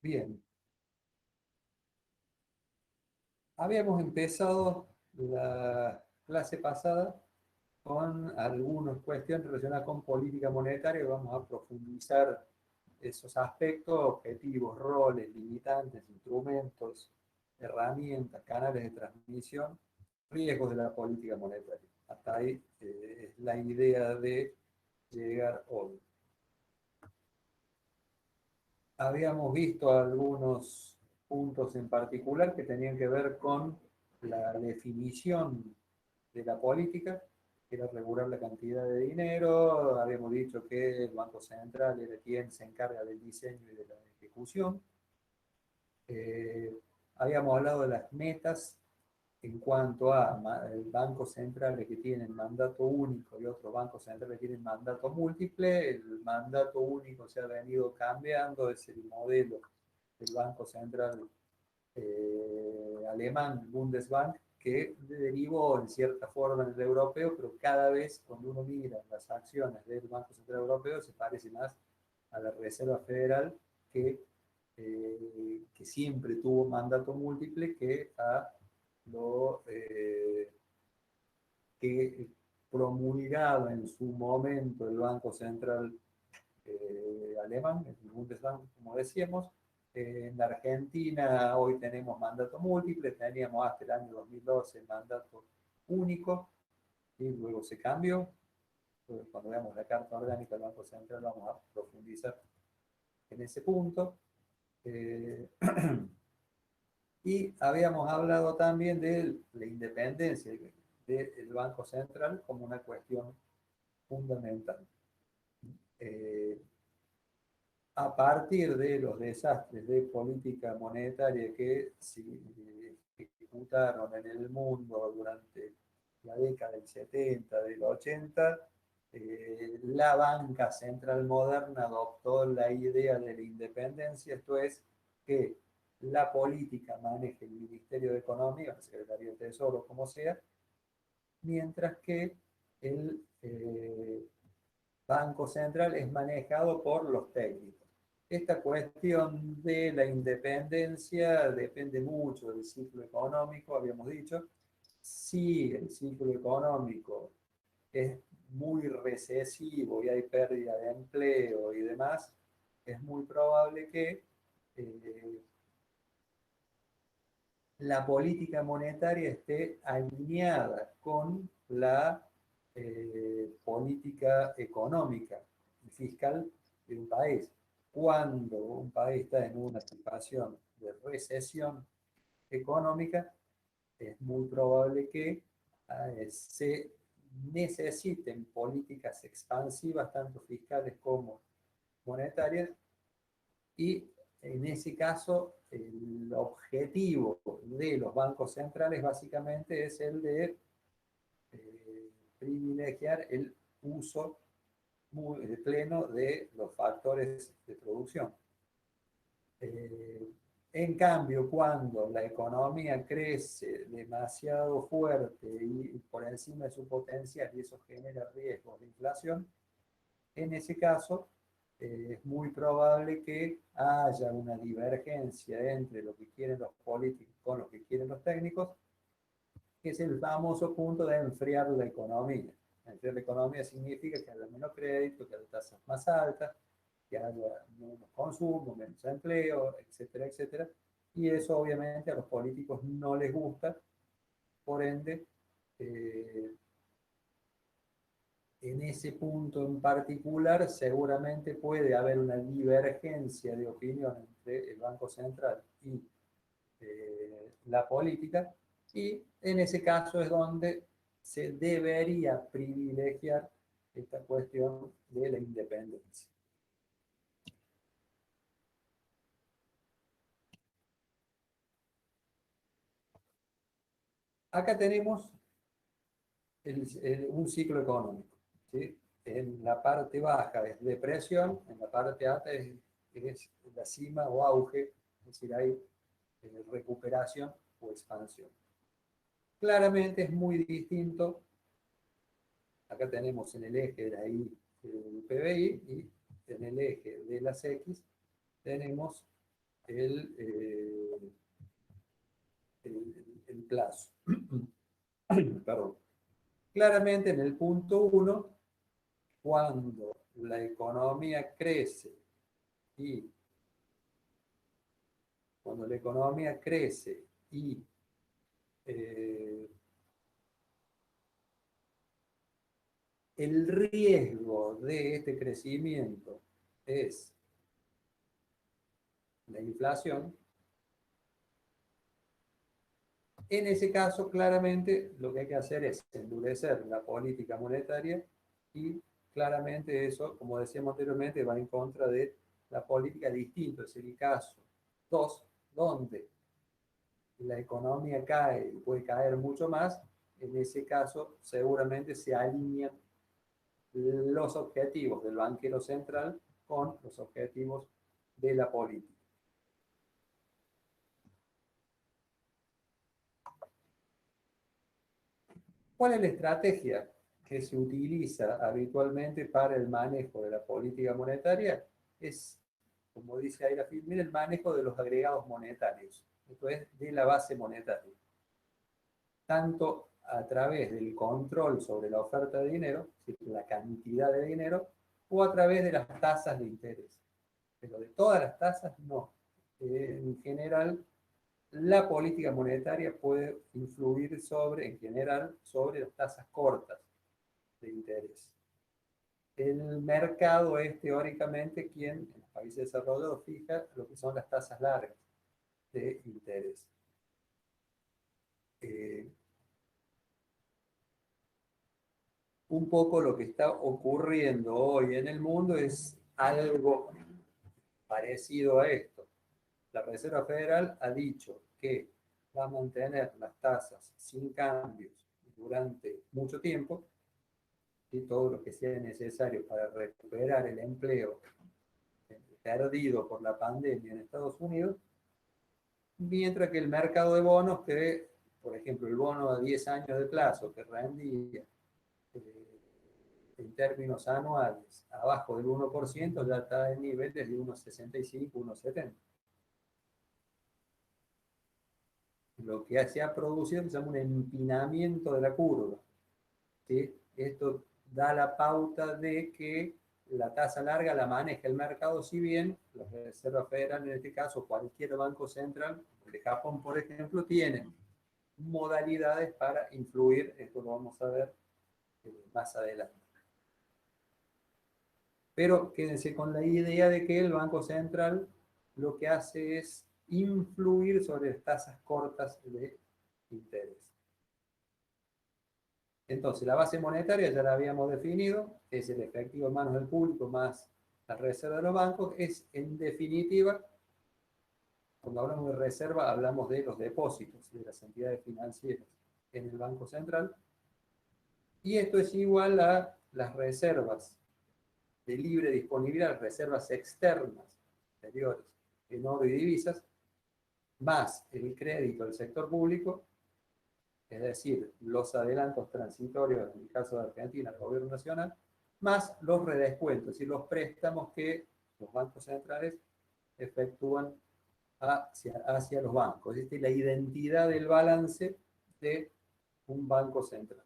Bien, habíamos empezado la clase pasada con algunas cuestiones relacionadas con política monetaria y vamos a profundizar esos aspectos, objetivos, roles, limitantes, instrumentos, herramientas, canales de transmisión, riesgos de la política monetaria. Hasta ahí es la idea de llegar hoy. Habíamos visto algunos puntos en particular que tenían que ver con la definición de la política, que era regular la cantidad de dinero. Habíamos dicho que el Banco Central es quien se encarga del diseño y de la ejecución. Eh, Habíamos hablado de las metas en cuanto a bancos centrales que tienen mandato único y otros bancos centrales que tienen mandato múltiple. El mandato único se ha venido cambiando, es el modelo del Banco Central alemán, Bundesbank, que derivó en cierta forma en el europeo, pero cada vez cuando uno mira las acciones del Banco Central Europeo se parece más a la Reserva Federal que siempre tuvo mandato múltiple que a lo que promulgado en su momento el Banco Central alemán, el Bundesbank, como decíamos. En la Argentina hoy tenemos mandato múltiple, teníamos hasta el año 2012 mandato único y luego se cambió. Entonces, cuando veamos la Carta Orgánica del Banco Central vamos a profundizar en ese punto. Eh, y habíamos hablado también de la independencia del Banco Central como una cuestión fundamental. Eh, a partir de los desastres de política monetaria que se ejecutaron en el mundo durante la década del 70, del 80, la banca central moderna adoptó la idea de la independencia, esto es, que la política maneje el Ministerio de Economía, la Secretaría del Tesoro, como sea, mientras que el Banco Central es manejado por los técnicos. Esta cuestión de la independencia depende mucho del ciclo económico, habíamos dicho. Si el ciclo económico es muy recesivo y hay pérdida de empleo y demás, es muy probable que la política monetaria esté alineada con la política económica y fiscal de un país. Cuando un país está en una situación de recesión económica, es muy probable que se necesiten políticas expansivas, tanto fiscales como monetarias, y en ese caso el objetivo de los bancos centrales básicamente es el de privilegiar el uso muy pleno de los factores de producción. En cambio, cuando la economía crece demasiado fuerte y por encima de su potencial y eso genera riesgos de inflación, en ese caso es muy probable que haya una divergencia entre lo que quieren los políticos con lo que quieren los técnicos, que es el famoso punto de enfriar la economía. Enfriar la economía significa que haya menos crédito, que haya tasas más altas, que haya menos consumo, menos empleo, etcétera, etcétera. Y eso obviamente a los políticos no les gusta, por ende, eh, en ese punto en particular seguramente puede haber una divergencia de opinión entre el Banco Central y la política, y en ese caso es donde se debería privilegiar esta cuestión de la independencia. Acá tenemos un ciclo económico, ¿sí? En la parte baja es depresión, en la parte alta es la cima o auge, es decir, hay recuperación o expansión. Claramente es muy distinto. Acá tenemos en el eje de la I el PBI y en el eje de las X tenemos el, el plazo. Perdón. Claramente en el punto 1, cuando la economía crece y eh, el riesgo de este crecimiento es la inflación, en ese caso claramente lo que hay que hacer es endurecer la política monetaria y claramente eso, como decíamos anteriormente, va en contra de la política distinta. Es el caso 2, donde la economía cae y puede caer mucho más. En ese caso seguramente se alinean los objetivos del banquero central con los objetivos de la política. ¿Cuál es la estrategia que se utiliza habitualmente para el manejo de la política monetaria? Es, como dice ahí la FIDMIR, el manejo de los agregados monetarios, esto es, de la base monetaria. Tanto a través del control sobre la oferta de dinero, la cantidad de dinero, o a través de las tasas de interés. Pero de todas las tasas, no. En general, la política monetaria puede influir sobre, en general, sobre las tasas cortas de interés. El mercado es teóricamente quien, en los países desarrollados, fija lo que son las tasas largas de interés. Eh, un poco lo que está ocurriendo hoy en el mundo es algo parecido a esto. La Reserva Federal ha dicho que va a mantener las tasas sin cambios durante mucho tiempo y todo lo que sea necesario para recuperar el empleo perdido por la pandemia en Estados Unidos, mientras que el mercado de bonos, que, por ejemplo, el bono a 10 años de plazo que rendía en términos anuales abajo del 1%, ya está en niveles de 1,65, 1,70. Lo que se ha producido se llama un empinamiento de la curva. ¿Sí? Esto da la pauta de que la tasa larga la maneja el mercado, si bien la Reserva Federal, en este caso cualquier banco central, de Japón por ejemplo, tienen modalidades para influir, esto lo vamos a ver más adelante. Pero quédense con la idea de que el Banco Central lo que hace es influir sobre las tasas cortas de interés. Entonces, la base monetaria ya la habíamos definido, es el efectivo en manos del público más la reserva de los bancos, es en definitiva, cuando hablamos de reserva, hablamos de los depósitos de las entidades financieras en el Banco Central, y esto es igual a las reservas de libre disponibilidad, reservas externas, exteriores, en oro y divisas, más el crédito del sector público, es decir, los adelantos transitorios, en el caso de Argentina, el gobierno nacional, más los redescuentos y los préstamos que los bancos centrales efectúan hacia los bancos. Esta es la identidad del balance de un banco central.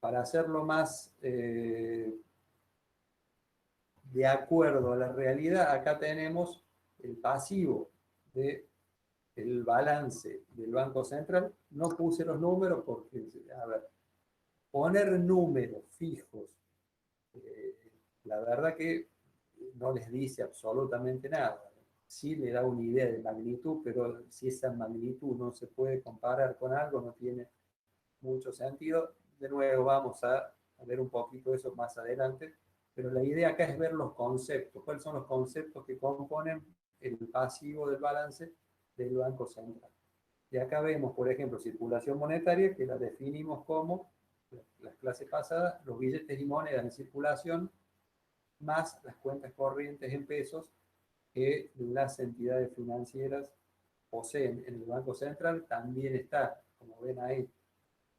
Para hacerlo más de acuerdo a la realidad, acá tenemos el pasivo de el balance del Banco Central. No puse los números porque, a ver, poner números fijos, eh, la verdad que no les dice absolutamente nada. Sí le da una idea de magnitud, pero si esa magnitud no se puede comparar con algo, no tiene mucho sentido. De nuevo vamos a ver un poquito eso más adelante, pero la idea acá es ver los conceptos. ¿Cuáles son los conceptos que componen el pasivo del balance del Banco Central? Y acá vemos, por ejemplo, circulación monetaria, que la definimos como, las clases pasadas, los billetes y monedas en circulación, más las cuentas corrientes en pesos que las entidades financieras poseen en el Banco Central. También está, como ven ahí,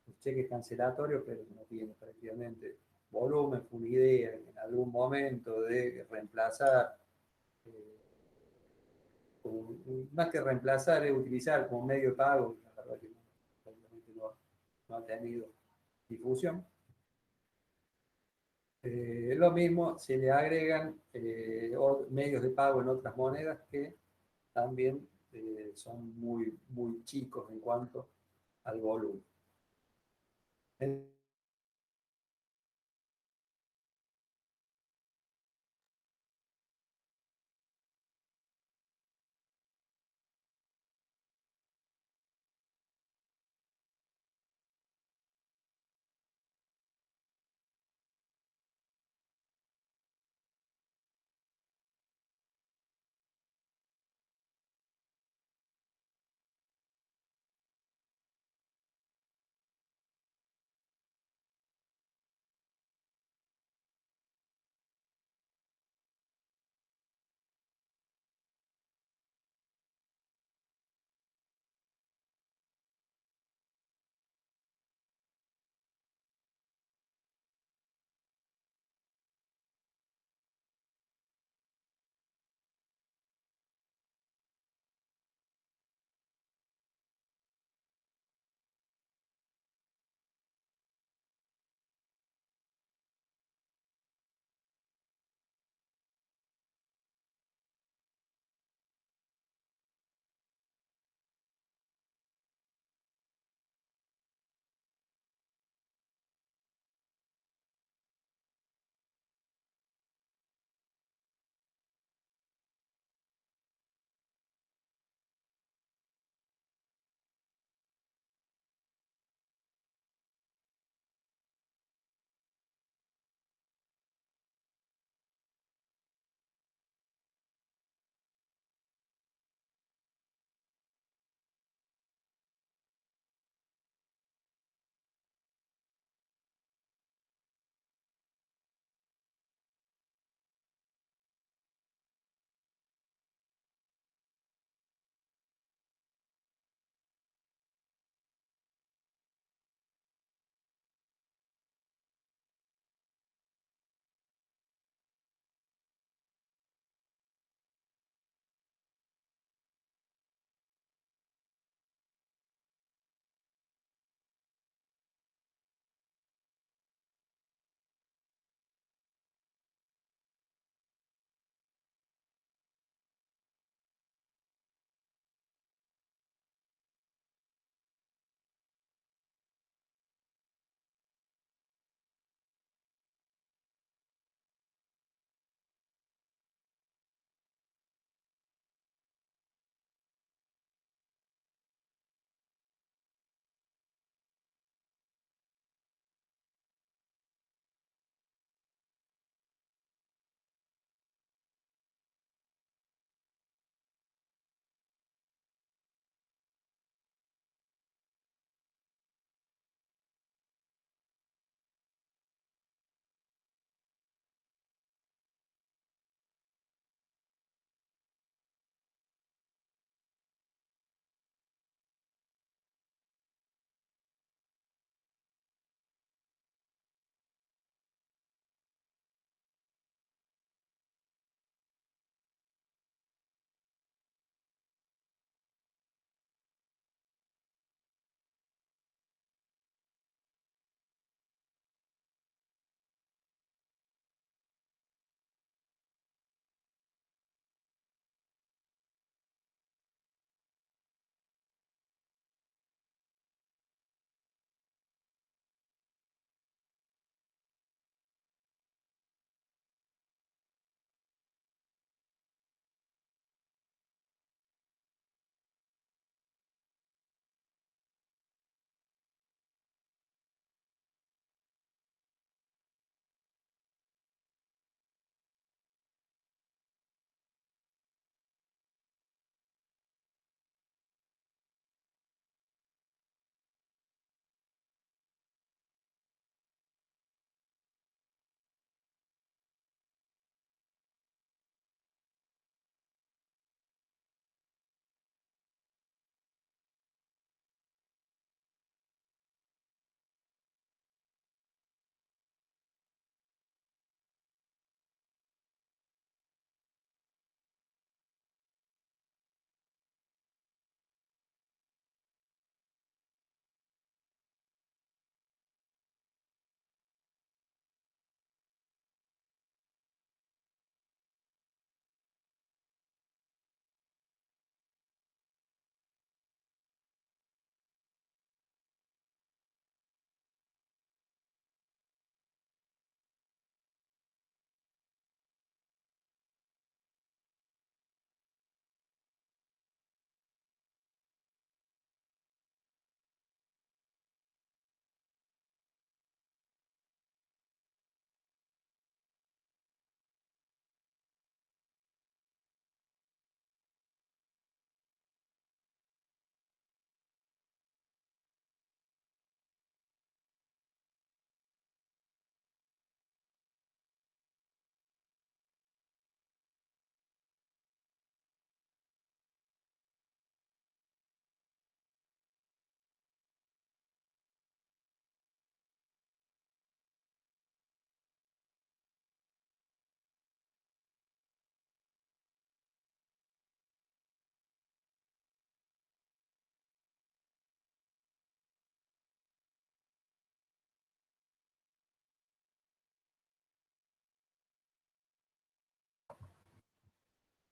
los cheques cancelatorios, pero no tiene prácticamente volumen. Fue una idea en algún momento de reemplazar más que reemplazar, es utilizar como medio de pago, la verdad que obviamente no ha tenido difusión. Lo mismo, se le agregan medios de pago en otras monedas que también son muy chicos en cuanto al volumen.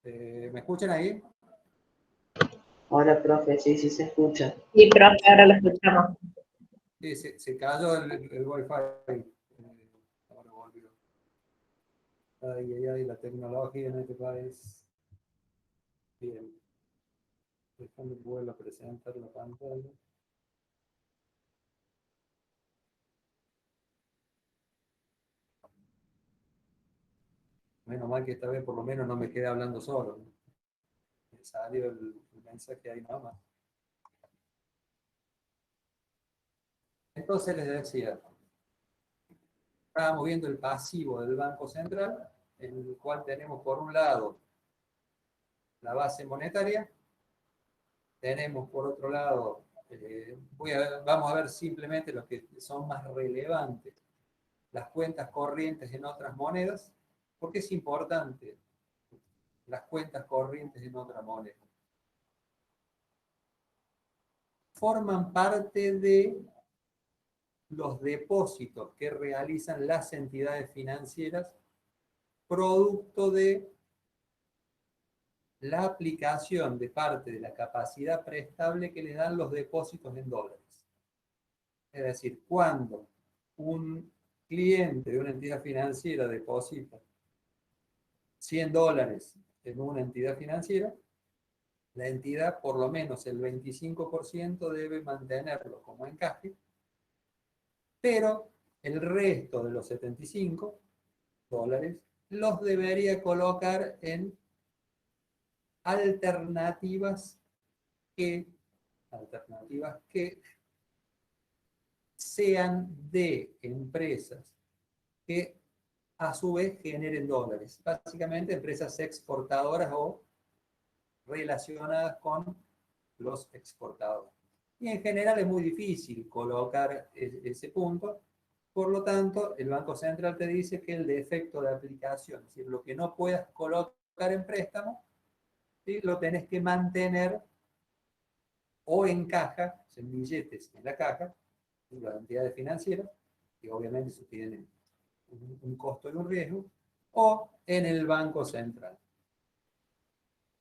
¿Me escuchan ahí? Hola, profe, sí, sí se escucha. Sí, profe, ahora lo escuchamos. Sí, se cayó el Wi-Fi. Ahora volvió. Ay, ay, ay, la tecnología en este país. Bien. Déjame vuelvo a presentar la pantalla. Menos mal que esta vez por lo menos no me quedé hablando solo, ¿no? Me salió el mensaje ahí nada más. Entonces les decía, estábamos viendo el pasivo del Banco Central, en el cual tenemos por un lado la base monetaria, tenemos por otro lado, vamos a ver simplemente los que son más relevantes, las cuentas corrientes en otras monedas, porque es importante las cuentas corrientes en otra moneda. Forman parte de los depósitos que realizan las entidades financieras producto de la aplicación de parte de la capacidad prestable que le dan los depósitos en dólares. Es decir, cuando un cliente de una entidad financiera deposita $100 en una entidad financiera, la entidad por lo menos el 25% debe mantenerlo como encaje, pero el resto de los $75 los debería colocar en alternativas que sean de empresas que a su vez generen dólares. Básicamente empresas exportadoras o relacionadas con los exportadores. Y en general es muy difícil colocar ese punto. Por lo tanto, el Banco Central te dice que el defecto de aplicación, es decir, lo que no puedas colocar en préstamo, ¿sí?, lo tenés que mantener o en caja, en billetes en la caja, en las entidades financieras, que obviamente eso tiene un costo y un riesgo, o en el Banco Central.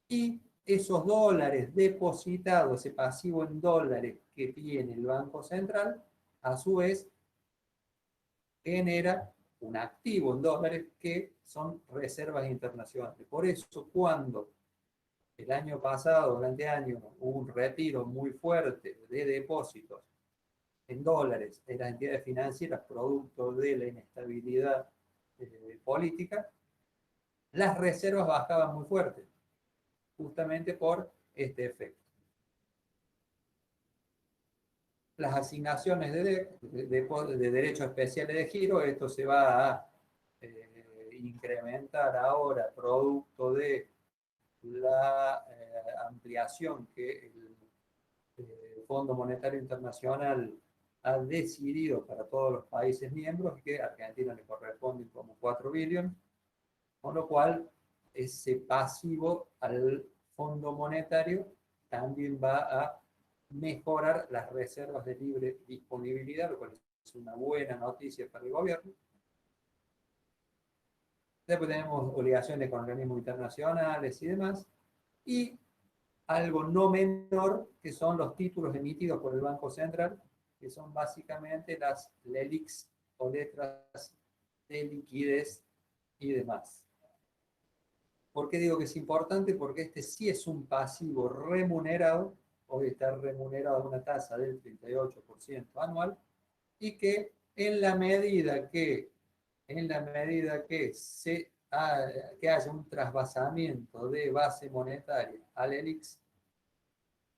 Y esos dólares depositados, ese pasivo en dólares que tiene el Banco Central, a su vez genera un activo en dólares que son reservas internacionales. Por eso cuando el año pasado, durante año, hubo un retiro muy fuerte de depósitos en dólares en las entidades financieras producto de la inestabilidad política, las reservas bajaban muy fuerte, justamente por este efecto. Las asignaciones de derechos especiales de giro, esto se va a incrementar ahora producto de la ampliación que el Fondo Monetario Internacional ha decidido para todos los países miembros, que a Argentina le corresponden como 4 billones, con lo cual ese pasivo al Fondo Monetario también va a mejorar las reservas de libre disponibilidad, lo cual es una buena noticia para el gobierno. Después tenemos obligaciones con organismos internacionales y demás. Y algo no menor, que son los títulos emitidos por el Banco Central, que son básicamente las LELIQs o letras de liquidez y demás. ¿Por qué digo que es importante? Porque este sí es un pasivo remunerado, hoy está remunerado a una tasa del 38% anual, y que en la medida que que haya un trasvasamiento de base monetaria al ELIX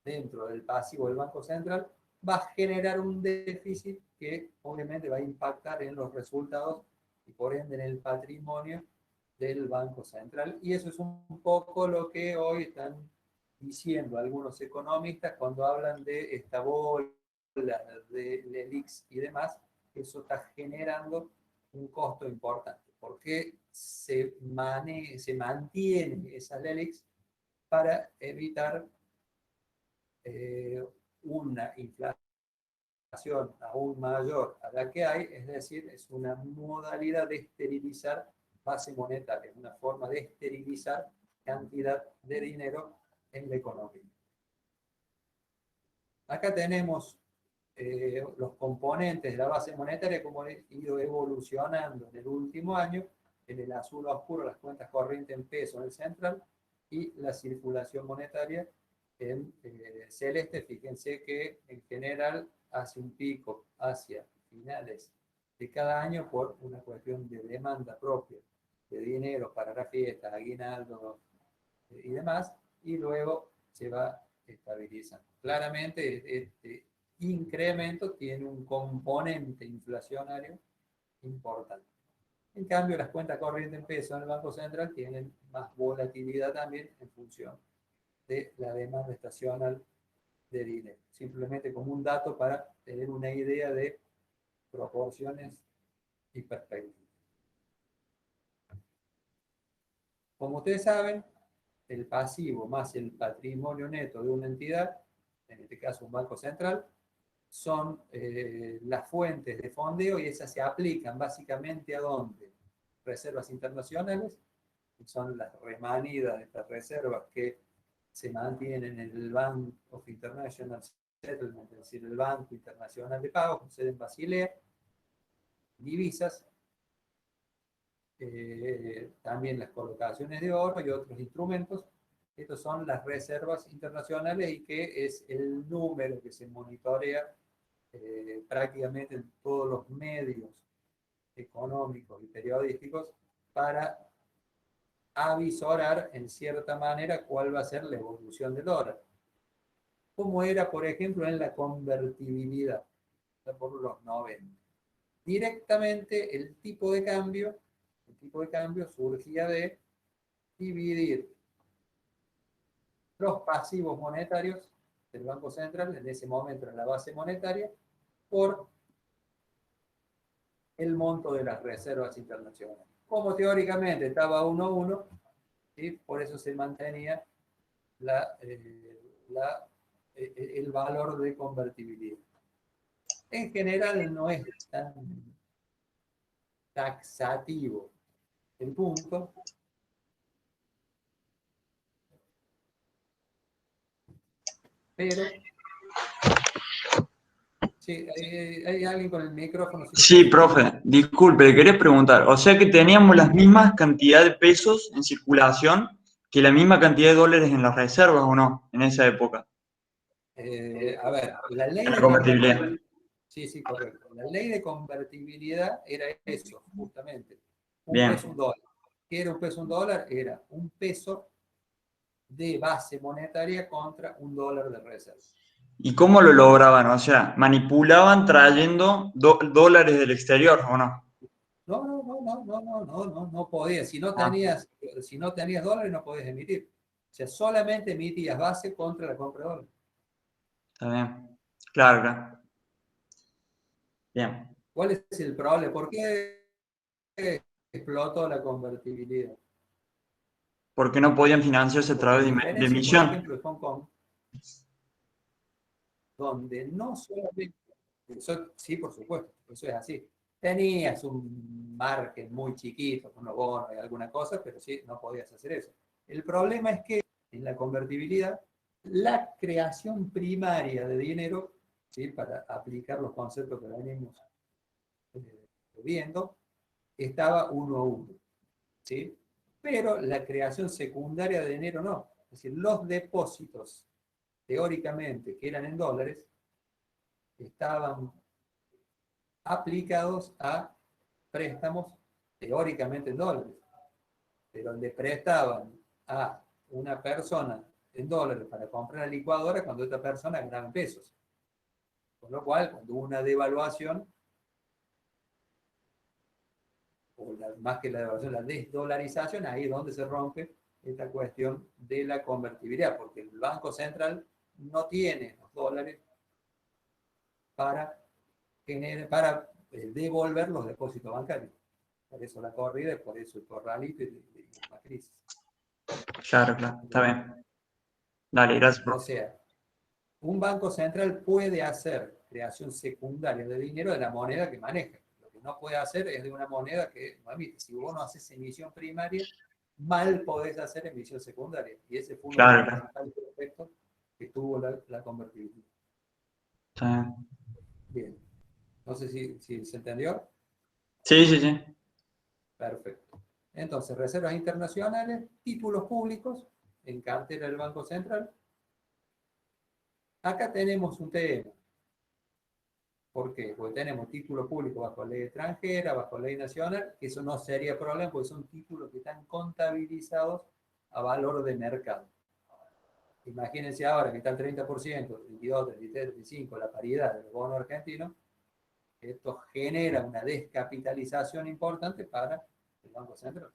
dentro del pasivo del Banco Central, va a generar un déficit que obviamente va a impactar en los resultados y por ende en el patrimonio del Banco Central. Y eso es un poco lo que hoy están diciendo algunos economistas cuando hablan de esta bola de LELIX y demás. Eso está generando un costo importante, porque se mantiene esa LELIX para evitar una inflación aún mayor a la que hay, es decir, es una modalidad de esterilizar base monetaria, una forma de esterilizar cantidad de dinero en la economía. Acá tenemos los componentes de la base monetaria, como han ido evolucionando en el último año. En el azul oscuro, las cuentas corrientes en peso en el central, y la circulación monetaria en celeste. Fíjense que en general hace un pico hacia finales de cada año por una cuestión de demanda propia de dinero para las fiestas, aguinaldo y demás, y luego se va estabilizando. Claramente este incremento tiene un componente inflacionario importante. En cambio, las cuentas corrientes en peso en el Banco Central tienen más volatilidad también en función de la demanda estacional de dinero. Simplemente como un dato para tener una idea de proporciones y perspectivas. Como ustedes saben, el pasivo más el patrimonio neto de una entidad, en este caso un banco central, son las fuentes de fondeo, y esas se aplican básicamente ¿a dónde? Reservas internacionales, que son las remanidas de estas reservas que se mantienen en el Bank of International Settlement, es decir, el Banco Internacional de Pagos, con sede en Basilea, divisas, también las colocaciones de oro y otros instrumentos. Estos son las reservas internacionales, y que es el número que se monitorea prácticamente en todos los medios económicos y periodísticos para avisorar en cierta manera cuál va a ser la evolución del dólar. Como era, por ejemplo, en la convertibilidad por los 90. Directamente el tipo de cambio surgía de dividir los pasivos monetarios del Banco Central, en ese momento en la base monetaria, por el monto de las reservas internacionales. Como teóricamente estaba 1-1, ¿sí? Por eso se mantenía el valor de convertibilidad. En general no es tan taxativo el punto, pero sí, hay alguien con el micrófono. Sí, profe, disculpe, quería preguntar, o sea que teníamos las mismas cantidades de pesos en circulación que la misma cantidad de dólares en las reservas, ¿o no? En esa época. A ver, la ley de Convertibilidad. Sí, correcto. La ley de convertibilidad era eso, justamente. Un Bien. peso, un dólar. ¿Qué era un peso, un dólar? Era un peso de base monetaria contra un dólar de reserva. ¿Y cómo lo lograban? O sea, ¿manipulaban trayendo dólares del exterior, o no? No podías. Si no tenías dólares, no podías emitir. O sea, solamente emitías base contra la compra de dólares. Está bien. Claro, claro. Bien. ¿Cuál es el problema? ¿Por qué explotó la convertibilidad? Porque no podían financiarse a Porque a través de diferencia, por emisión. ejemplo, de Hong Kong, donde no solamente, eso, sí, por supuesto, eso es así. Tenías un margen muy chiquito, con unos bonos y alguna cosa, pero sí, no podías hacer eso. El problema es que en la convertibilidad, la creación primaria de dinero, ¿sí? Para aplicar los conceptos que venimos viendo, estaba 1-1, ¿sí? Pero la creación secundaria de dinero no. Es decir, los depósitos, teóricamente, que eran en dólares, estaban aplicados a préstamos teóricamente en dólares, pero le prestaban a una persona en dólares para comprar la licuadora cuando esta persona ganaba en pesos. Con lo cual, cuando hubo una devaluación, más que la devaluación, la desdolarización, ahí es donde se rompe esta cuestión de la convertibilidad, porque el Banco Central no tiene los dólares para devolver los depósitos bancarios. Por eso la corrida, y por eso el corralito y la crisis. Claro, claro. Está bien. Dale, gracias, O profe. sea, un banco central puede hacer creación secundaria de dinero de la moneda que maneja. Lo que no puede hacer es de una moneda que no emite. Si vos no haces emisión primaria, mal podés hacer emisión secundaria. Y ese fue uno de Claro, los claro. principales efectos que tuvo la convertibilidad. Sí, Bien. No sé si se entendió. sí, sí. Sí. Perfecto. Entonces, reservas internacionales, títulos públicos en cartera del Banco Central. Acá tenemos un tema. ¿Por qué? Porque tenemos títulos públicos bajo ley extranjera, bajo ley nacional, que eso no sería problema porque son títulos que están contabilizados a valor de mercado. Imagínense ahora que está el 30%, 32, 33, 35, la paridad del bono argentino. Esto genera una descapitalización importante para el Banco Central.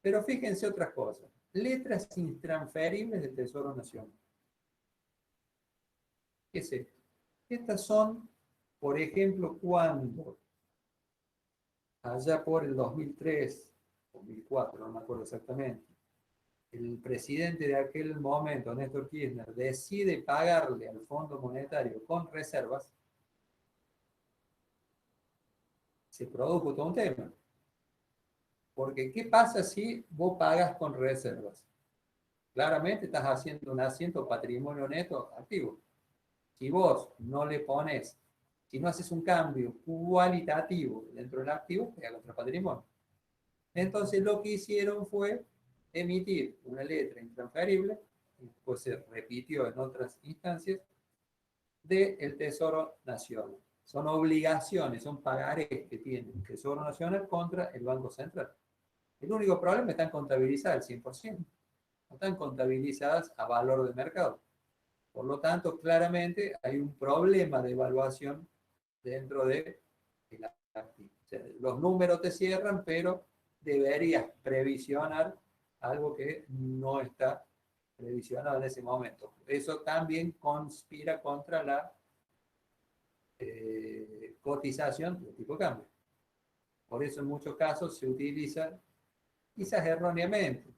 Pero fíjense otras cosas. Letras intransferibles del Tesoro Nacional. ¿Qué es esto? Estas son, por ejemplo, cuando allá por el 2003, 2004, no me acuerdo exactamente, el presidente de aquel momento, Néstor Kirchner, decide pagarle al Fondo Monetario con reservas, se produjo todo un tema. Porque, ¿qué pasa si vos pagas con reservas? Claramente estás haciendo un asiento patrimonio neto activo. Si vos no le pones, si no haces un cambio cualitativo dentro del activo, pega contra patrimonio. Entonces lo que hicieron fue emitir una letra intransferible, y después se repitió en otras instancias, del Tesoro Nacional. Son obligaciones, son pagarés que tiene el Tesoro Nacional contra el Banco Central. El único problema es que están contabilizadas al 100%, no están contabilizadas a valor de mercado. Por lo tanto, claramente hay un problema de evaluación dentro de el activo. O sea, los números te cierran, pero deberías previsionar algo que no está previsionado en ese momento. Eso también conspira contra la cotización de tipo de cambio. Por eso en muchos casos se utiliza, quizás erróneamente,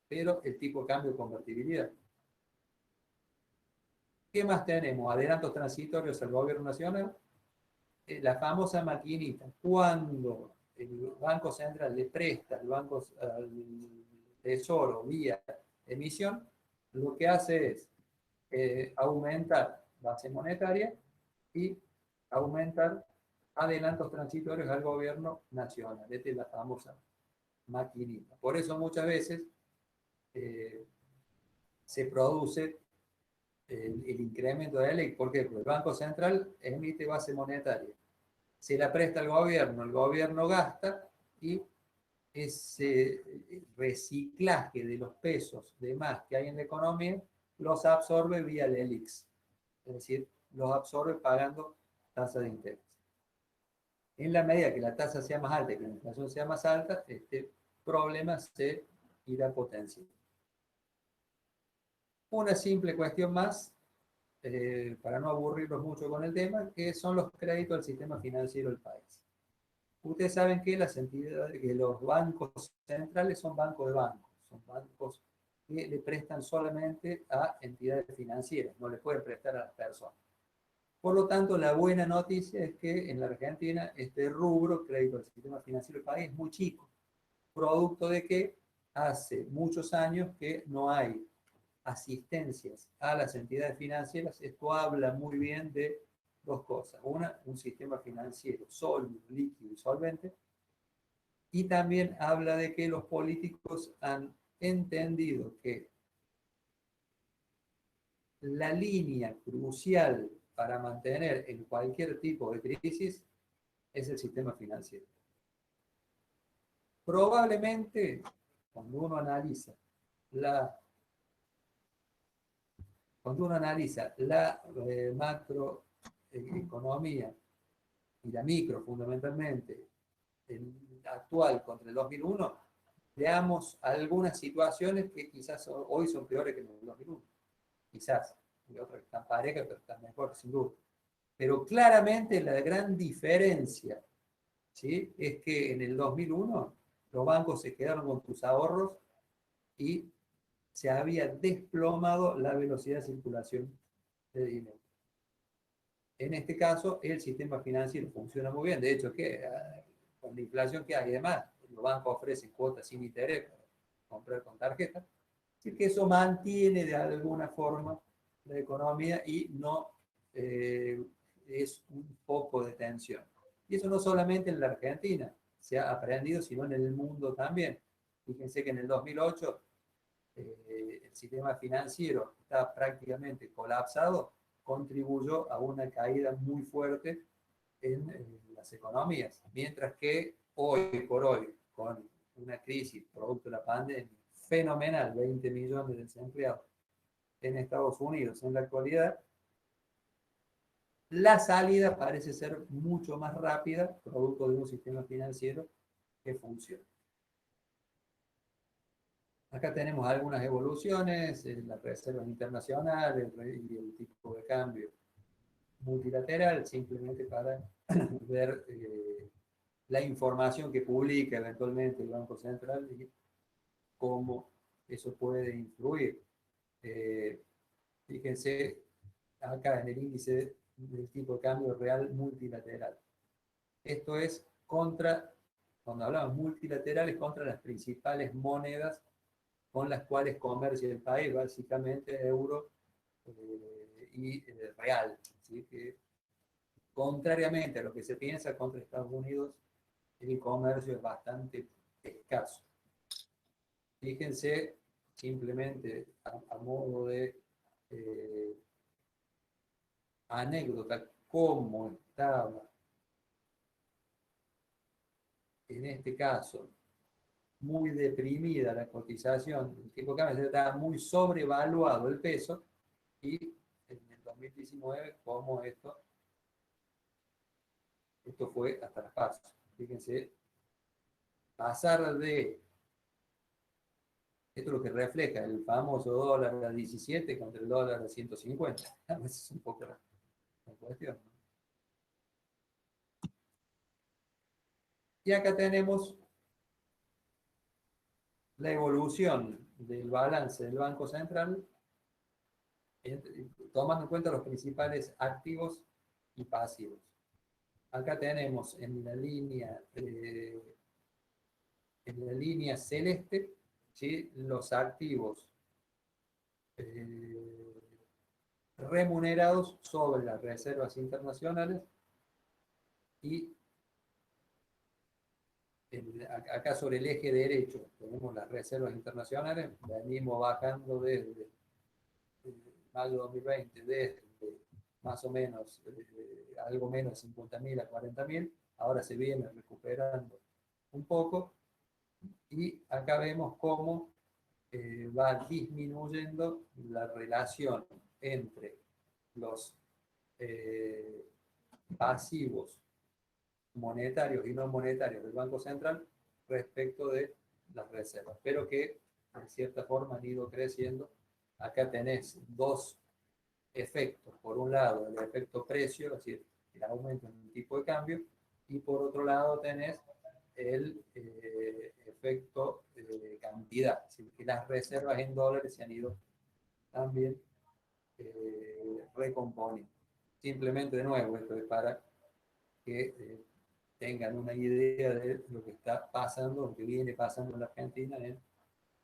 pero el tipo de cambio de convertibilidad. ¿Qué más tenemos? Adelantos transitorios al gobierno nacional. La famosa maquinita. Cuando el Banco Central le presta al Tesoro vía emisión, lo que hace es aumentar base monetaria y aumentar adelantos transitorios al gobierno nacional. Esta es la famosa maquinita. Por eso muchas veces se produce el incremento de la ley. ¿Por qué? Porque el Banco Central emite base monetaria. Se la presta al gobierno, el gobierno gasta y ese reciclaje de los pesos de más que hay en la economía los absorbe vía el ELIX. Es decir, los absorbe pagando tasa de interés. En la medida que la tasa sea más alta y que la inflación sea más alta, este problema se irá potenciando. Una simple cuestión más, para no aburrirlos mucho con el tema, que son los créditos al sistema financiero del país. Ustedes saben que las entidades, que los bancos centrales son bancos de bancos, son bancos que le prestan solamente a entidades financieras, no le pueden prestar a las personas. Por lo tanto, la buena noticia es que en la Argentina este rubro, crédito al sistema financiero del país, es muy chico, producto de que hace muchos años que no hay asistencias a las entidades financieras. Esto habla muy bien de dos cosas. Una, un sistema financiero sólido, líquido y solvente. Y también habla de que los políticos han entendido que la línea crucial para mantener en cualquier tipo de crisis es el sistema financiero. Probablemente, cuando uno analiza la macroeconomía y la micro fundamentalmente, el actual contra el 2001, veamos algunas situaciones que quizás hoy son peores que en el 2001. Quizás, y otras que están parejas, pero están mejor, sin duda. Pero claramente la gran diferencia, ¿sí?, es que en el 2001 los bancos se quedaron con tus ahorros y se había desplomado la velocidad de circulación de dinero. En este caso, el sistema financiero funciona muy bien. De hecho, con la inflación que hay, además, los bancos ofrecen cuotas sin interés para comprar con tarjeta. Así que eso mantiene de alguna forma la economía y no es un foco de tensión. Y eso no solamente en la Argentina se ha aprendido, sino en el mundo también. Fíjense que en el 2008 el sistema financiero está prácticamente colapsado, contribuyó a una caída muy fuerte en las economías, mientras que hoy por hoy, con una crisis producto de la pandemia fenomenal, 20 millones de desempleados en Estados Unidos en la actualidad, la salida parece ser mucho más rápida, producto de un sistema financiero que funciona. Acá tenemos algunas evoluciones, las reservas internacionales y el tipo de cambio multilateral, simplemente para ver la información que publica eventualmente el Banco Central y cómo eso puede influir. Fíjense acá en el índice del tipo de cambio real multilateral. Esto es contra, cuando hablamos multilaterales, contra las principales monedas con las cuales comercia el país, básicamente euro y real. ¿Sí? Que, contrariamente a lo que se piensa contra Estados Unidos, el comercio es bastante escaso. Fíjense, simplemente a modo de anécdota, cómo estaba, en este caso, muy deprimida la cotización, el tipo de cambio estaba muy sobrevaluado el peso, y en el 2019, como esto fue hasta las pasos. Fíjense, pasar de, esto es lo que refleja el famoso dólar a 17 contra el dólar a 150. A veces es un poco la cuestión, ¿no? Y acá tenemos la evolución del balance del Banco Central, tomando en cuenta los principales activos y pasivos. Acá tenemos en la línea celeste, ¿sí?, los activos remunerados sobre las reservas internacionales, y acá sobre el eje derecho tenemos las reservas internacionales. Venimos bajando desde mayo de 2020, desde más o menos algo menos de 50.000 a 40.000, ahora se viene recuperando un poco, y acá vemos cómo va disminuyendo la relación entre los pasivos monetarios y no monetarios del Banco Central respecto de las reservas, pero que en cierta forma han ido creciendo. Acá tenés dos efectos: por un lado el efecto precio, es decir, el aumento en el tipo de cambio, y por otro lado tenés el efecto cantidad, es decir, que las reservas en dólares se han ido también recomponiendo. Simplemente, de nuevo, esto es para que tengan una idea de lo que está pasando, lo que viene pasando en la Argentina en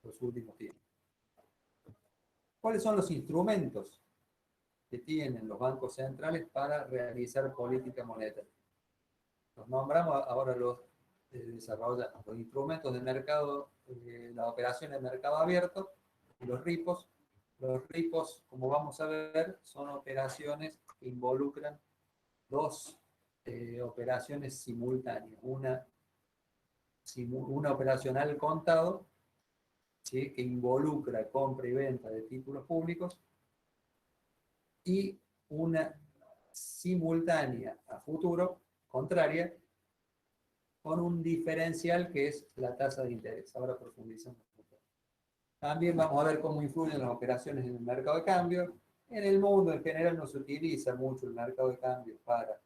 los últimos tiempos. ¿Cuáles son los instrumentos que tienen los bancos centrales para realizar política monetaria? Los nombramos, ahora los desarrollamos. Los instrumentos de mercado, las operaciones de mercado abierto y los repos. Los repos, como vamos a ver, son operaciones que involucran dos operaciones simultáneas. Una operación al contado, ¿sí?, que involucra compra y venta de títulos públicos, y una simultánea a futuro, contraria, con un diferencial que es la tasa de interés. Ahora profundizamos un poco. También vamos a ver cómo influyen las operaciones en el mercado de cambio. En el mundo en general no se utiliza mucho el mercado de cambio para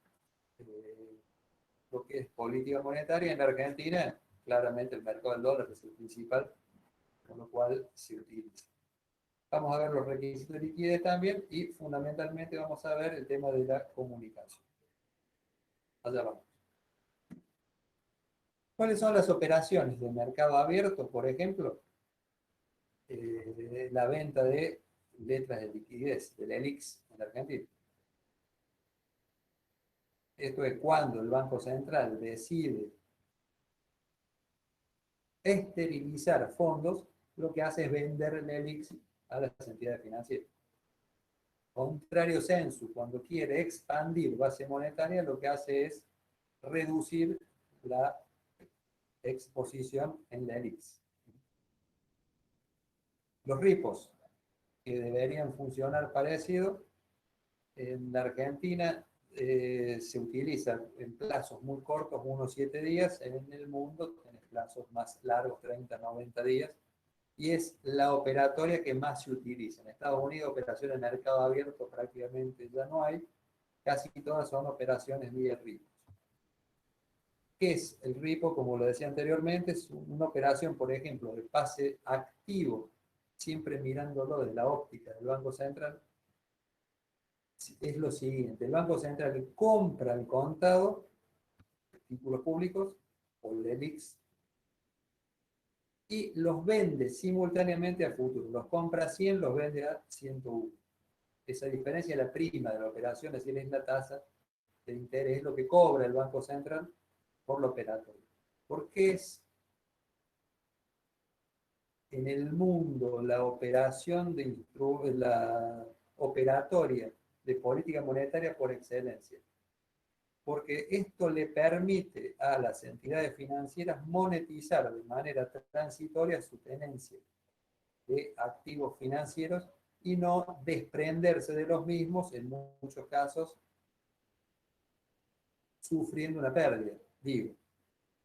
lo que es política monetaria. En la Argentina, claramente el mercado del dólar es el principal, con lo cual se utiliza. Vamos a ver los requisitos de liquidez también, y fundamentalmente vamos a ver el tema de la comunicación. Allá vamos. ¿Cuáles son las operaciones de mercado abierto? Por ejemplo, la venta de letras de liquidez, del ELIX en la Argentina. Esto es cuando el Banco Central decide esterilizar fondos, lo que hace es vender el ELIX a las entidades financieras. Contrario sensu, cuando quiere expandir base monetaria, lo que hace es reducir la exposición en la ELIX. Los repos, que deberían funcionar parecido, en la Argentina se utilizan en plazos muy cortos, 1 o 7 días, en el mundo tenés plazos más largos, 30, 90 días, y es la operatoria que más se utiliza. En Estados Unidos, operaciones de mercado abierto prácticamente ya no hay, casi todas son operaciones vía repos. ¿Qué es el repo? Como lo decía anteriormente, es una operación, por ejemplo, de pase activo, siempre mirándolo desde la óptica del Banco Central. Es lo siguiente: el Banco Central compra al contado títulos públicos o LELIX y los vende simultáneamente a futuro. Los compra a 100, los vende a 101. Esa diferencia es la prima de la operación, es decir, es la tasa de interés, lo que cobra el Banco Central por la operatoria. ¿Por qué es en el mundo la operación de la operatoria de política monetaria por excelencia? Porque esto le permite a las entidades financieras monetizar de manera transitoria su tenencia de activos financieros y no desprenderse de los mismos, en muchos casos sufriendo una pérdida. Digo,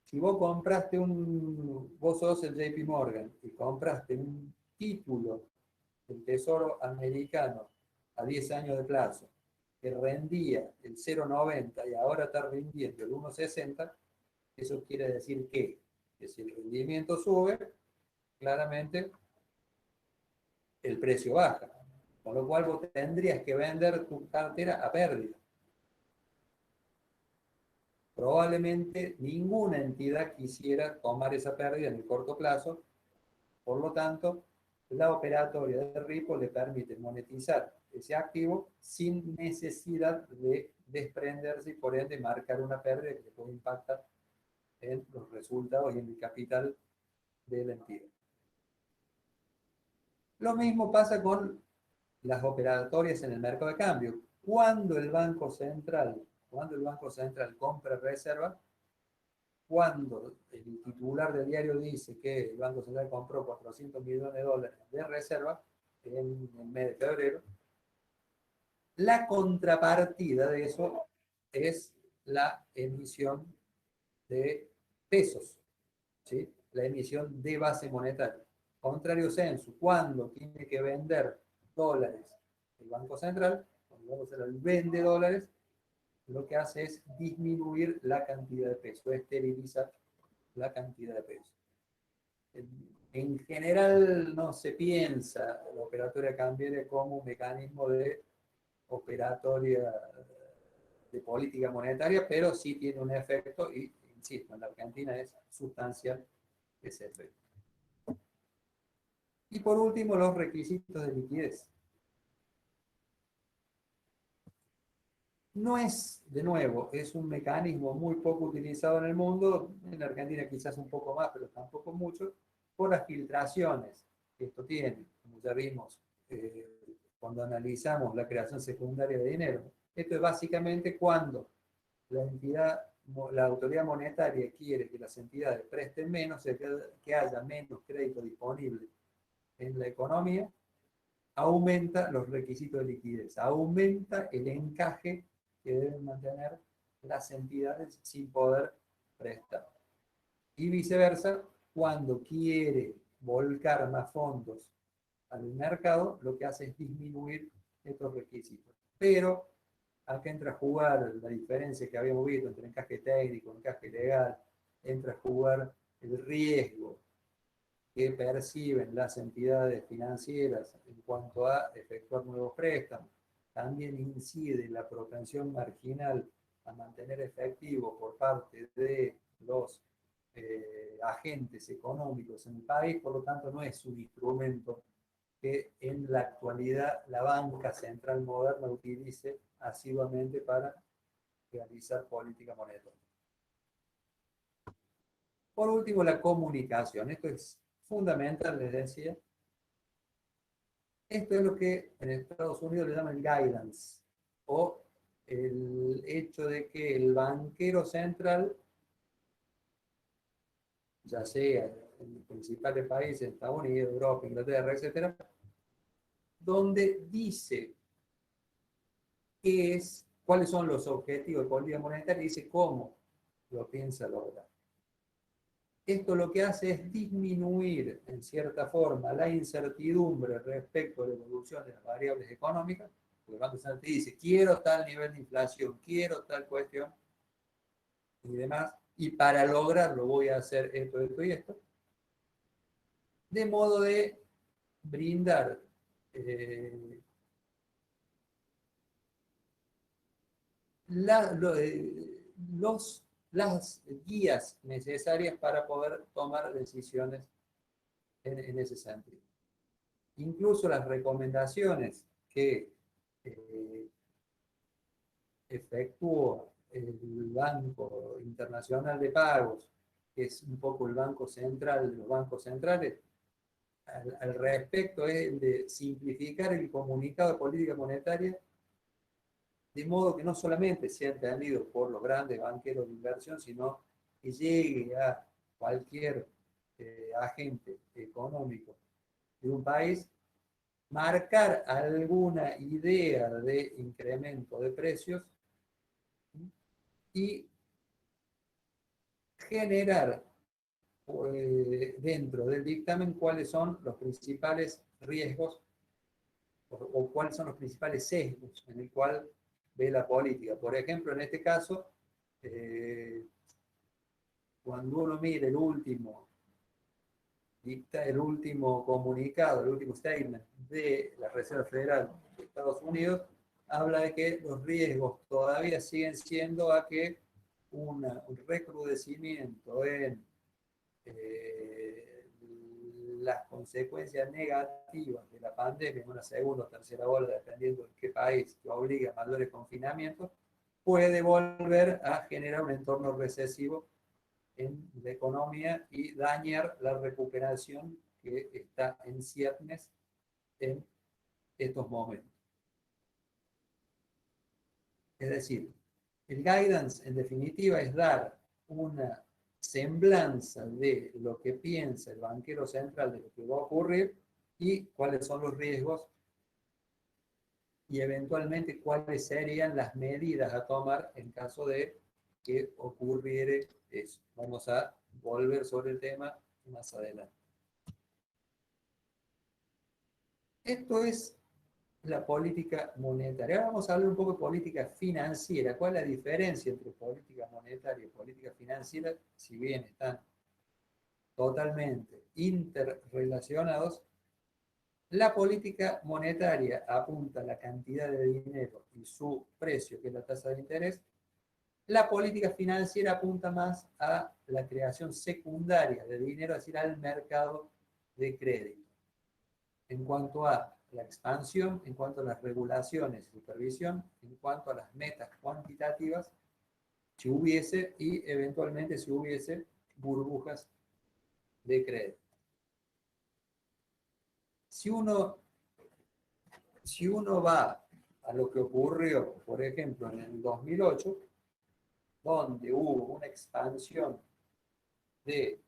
si vos compraste vos sos el JP Morgan y compraste un título del Tesoro americano a 10 años de plazo que rendía el 0,90 y ahora está rindiendo el 1,60, eso quiere decir que si el rendimiento sube, claramente el precio baja. Con lo cual vos tendrías que vender tu cartera a pérdida. Probablemente ninguna entidad quisiera tomar esa pérdida en el corto plazo, por lo tanto, la operatoria de repo le permite monetizar ese activo sin necesidad de desprenderse y por ende marcar una pérdida que puede impactar en los resultados y en el capital de la entidad. Lo mismo pasa con las operatorias en el mercado de cambio. Cuando el Banco Central compra reserva, cuando el titular del diario dice que el Banco Central compró 400 millones de dólares de reserva en el mes de febrero, la contrapartida de eso es la emisión de pesos, ¿sí? La emisión de base monetaria. Contrario sensu, cuando tiene que vender dólares el Banco Central, cuando el Banco Central vende dólares, lo que hace es disminuir la cantidad de peso, esterilizar la cantidad de peso. En general no se piensa la operatoria cambiaria como un mecanismo de operatoria de política monetaria, pero sí tiene un efecto y, insisto, en la Argentina es sustancial ese efecto. Y por último, los requisitos de liquidez. No es, de nuevo, es un mecanismo muy poco utilizado en el mundo, en la Argentina quizás un poco más, pero tampoco mucho, por las filtraciones que esto tiene, como ya vimos cuando analizamos la creación secundaria de dinero. Esto es básicamente cuando la autoridad monetaria quiere que las entidades presten menos, que haya menos crédito disponible en la economía, aumenta los requisitos de liquidez, aumenta el encaje que deben mantener las entidades sin poder prestar. Y viceversa, cuando quiere volcar más fondos al mercado, lo que hace es disminuir estos requisitos. Pero acá entra a jugar la diferencia que habíamos visto entre encaje técnico, encaje legal, entra a jugar el riesgo que perciben las entidades financieras en cuanto a efectuar nuevos préstamos. También incide la propensión marginal a mantener efectivo por parte de los agentes económicos en el país, por lo tanto no es un instrumento que en la actualidad la banca central moderna utilice asiduamente para realizar política monetaria. Por último, la comunicación. Esto es fundamental, les decía. Esto es lo que en Estados Unidos le llaman guidance, o el hecho de que el banquero central, ya sea en los principales países, Estados Unidos, Europa, Inglaterra, etcétera, donde dice cuáles son los objetivos de política monetaria y dice cómo lo piensa lograr. Esto lo que hace es disminuir, en cierta forma, la incertidumbre respecto a la evolución de las variables económicas, porque el Banco Central te dice, quiero tal nivel de inflación, quiero tal cuestión, y demás, y para lograrlo voy a hacer esto, esto y esto, de modo de brindar las guías necesarias para poder tomar decisiones en ese sentido. Incluso las recomendaciones que efectuó el Banco Internacional de Pagos, que es un poco el banco central de los bancos centrales, al respecto es el de simplificar el comunicado de política monetaria de modo que no solamente sea entendido por los grandes banqueros de inversión, sino que llegue a cualquier agente económico de un país, marcar alguna idea de incremento de precios y generar dentro del dictamen cuáles son los principales riesgos o cuáles son los principales sesgos en el cual ve la política. Por ejemplo, en este caso, cuando uno mira el último comunicado, el último statement de la Reserva Federal de Estados Unidos, habla de que los riesgos todavía siguen siendo a que un recrudecimiento en las consecuencias negativas de la pandemia en una segunda o tercera ola, dependiendo de qué país, que obliga a mayores confinamientos, puede volver a generar un entorno recesivo en la economía y dañar la recuperación que está en ciernes en estos momentos. Es decir, el guidance en definitiva es dar una semblanza de lo que piensa el banquero central de lo que va a ocurrir y cuáles son los riesgos y eventualmente cuáles serían las medidas a tomar en caso de que ocurriera eso. Vamos a volver sobre el tema más adelante. Esto es la política monetaria. Ahora vamos a hablar un poco de política financiera. ¿Cuál es la diferencia entre política monetaria y política financiera? Si bien están totalmente interrelacionados, la política monetaria apunta a la cantidad de dinero y su precio, que es la tasa de interés. La política financiera apunta más a la creación secundaria de dinero, es decir, al mercado de crédito. En cuanto a la expansión, en cuanto a las regulaciones y supervisión, en cuanto a las metas cuantitativas, si hubiese y eventualmente si hubiese burbujas de crédito. Si uno va a lo que ocurrió, por ejemplo, en el 2008, donde hubo una expansión de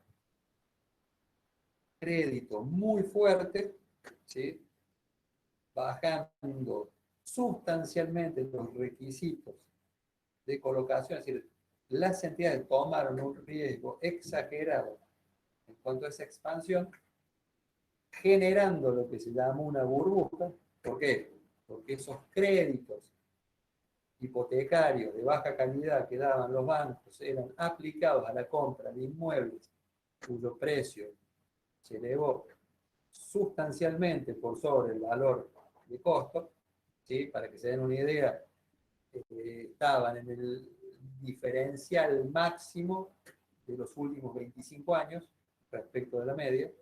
crédito muy fuerte, ¿sí?, bajando sustancialmente los requisitos de colocación, es decir, las entidades tomaron un riesgo exagerado en cuanto a esa expansión, generando lo que se llama una burbuja. ¿Por qué? Porque esos créditos hipotecarios de baja calidad que daban los bancos eran aplicados a la compra de inmuebles cuyo precio se elevó sustancialmente por sobre el valor de costo, ¿sí? Para que se den una idea, estaban en el diferencial máximo de los últimos 25 años respecto de la media,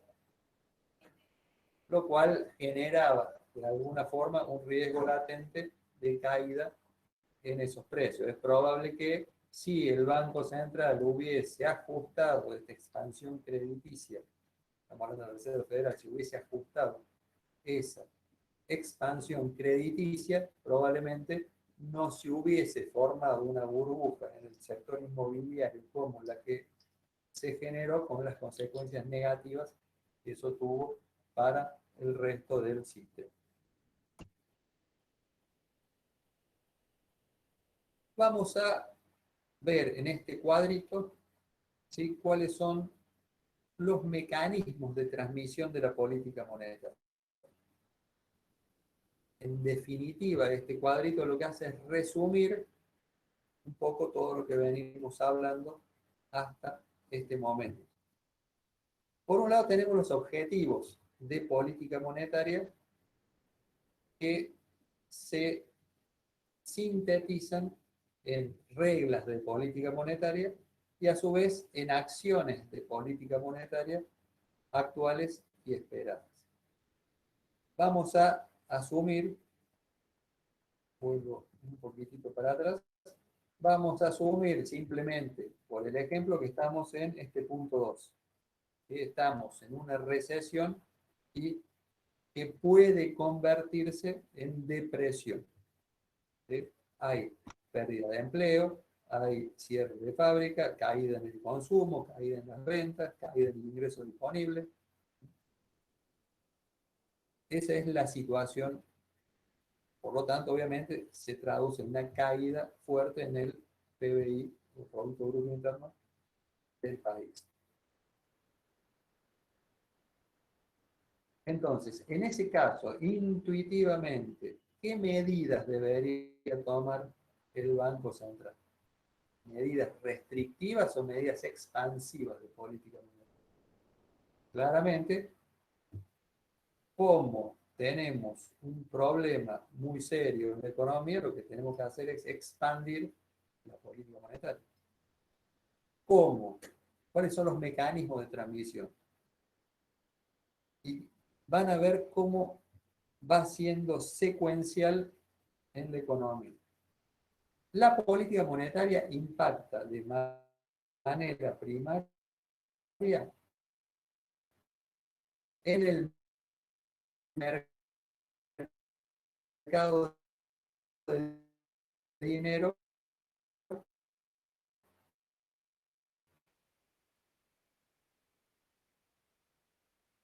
lo cual generaba de alguna forma un riesgo latente de caída en esos precios. Es probable que si el Banco Central hubiese ajustado esta expansión crediticia, estamos hablando de la Reserva Federal, si hubiese ajustado esa expansión crediticia, probablemente no se hubiese formado una burbuja en el sector inmobiliario como la que se generó, con las consecuencias negativas que eso tuvo para el resto del sistema. Vamos a ver en este cuadrito, ¿sí?, cuáles son los mecanismos de transmisión de la política monetaria. En definitiva, este cuadrito lo que hace es resumir un poco todo lo que venimos hablando hasta este momento. Por un lado tenemos los objetivos de política monetaria que se sintetizan en reglas de política monetaria y a su vez en acciones de política monetaria actuales y esperadas. Vamos a asumir, vuelvo un poquitito para atrás, vamos a asumir simplemente por el ejemplo que estamos en este punto 2. Estamos en una recesión y que puede convertirse en depresión. ¿Sí? Hay pérdida de empleo, hay cierre de fábrica, caída en el consumo, caída en las ventas, caída en el ingreso disponible. Esa es la situación. Por lo tanto, obviamente, se traduce en una caída fuerte en el PBI, el Producto Bruto Interno del país. Entonces, en ese caso, intuitivamente, ¿qué medidas debería tomar el Banco Central? ¿Medidas restrictivas o medidas expansivas de política monetaria? Claramente, como tenemos un problema muy serio en la economía, lo que tenemos que hacer es expandir la política monetaria. ¿Cómo? ¿Cuáles son los mecanismos de transmisión? Y van a ver cómo va siendo secuencial en la economía. La política monetaria impacta de manera primaria en el mercado del dinero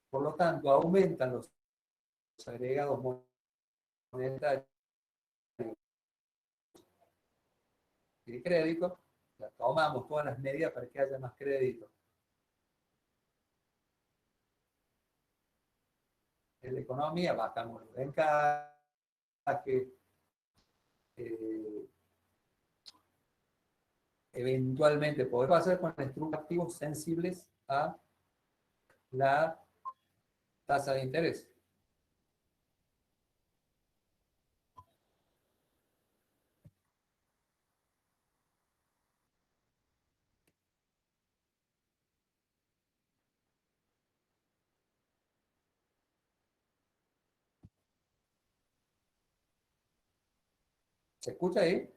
por lo tanto aumentan los agregados monetarios y de crédito, tomamos todas las medidas para que haya más crédito en la economía, bajamos los encajes, eventualmente poder pasar con estructuras activos sensibles a la tasa de interés. ¿Se escucha ahí?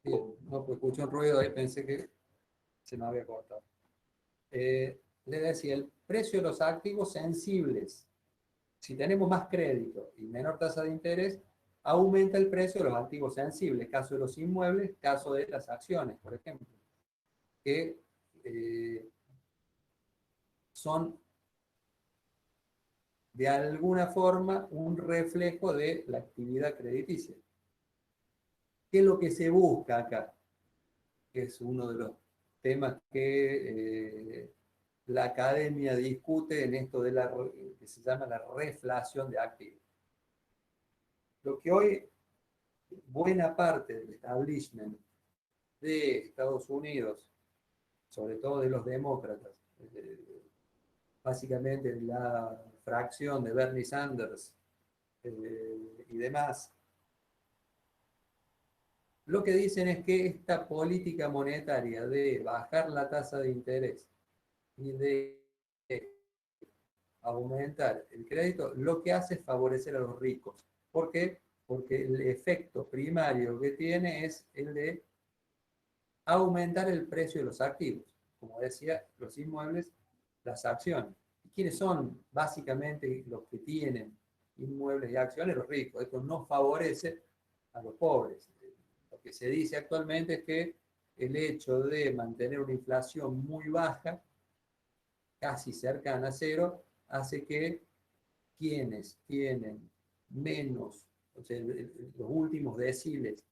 Bien, no, pues escuché un ruido ahí, pensé que se me había cortado. Le decía, el precio de los activos sensibles. Si tenemos más crédito y menor tasa de interés, aumenta el precio de los activos sensibles. Caso de los inmuebles, caso de las acciones, por ejemplo, que son de alguna forma un reflejo de la actividad crediticia. ¿Qué es lo que se busca acá? Que es uno de los temas que la academia discute en esto de que se llama la reflación de activos. Lo que hoy buena parte del establishment de Estados Unidos, sobre todo de los demócratas, básicamente la fracción de Bernie Sanders y demás, lo que dicen es que esta política monetaria de bajar la tasa de interés y de aumentar el crédito, lo que hace es favorecer a los ricos. ¿Por qué? Porque el efecto primario que tiene es el de aumentar el precio de los activos. Como decía, los inmuebles, las acciones. ¿Y quiénes son básicamente los que tienen inmuebles y acciones? Los ricos. Esto no favorece a los pobres. Lo que se dice actualmente es que el hecho de mantener una inflación muy baja, casi cercana a cero, hace que quienes tienen menos, o sea, los últimos deciles,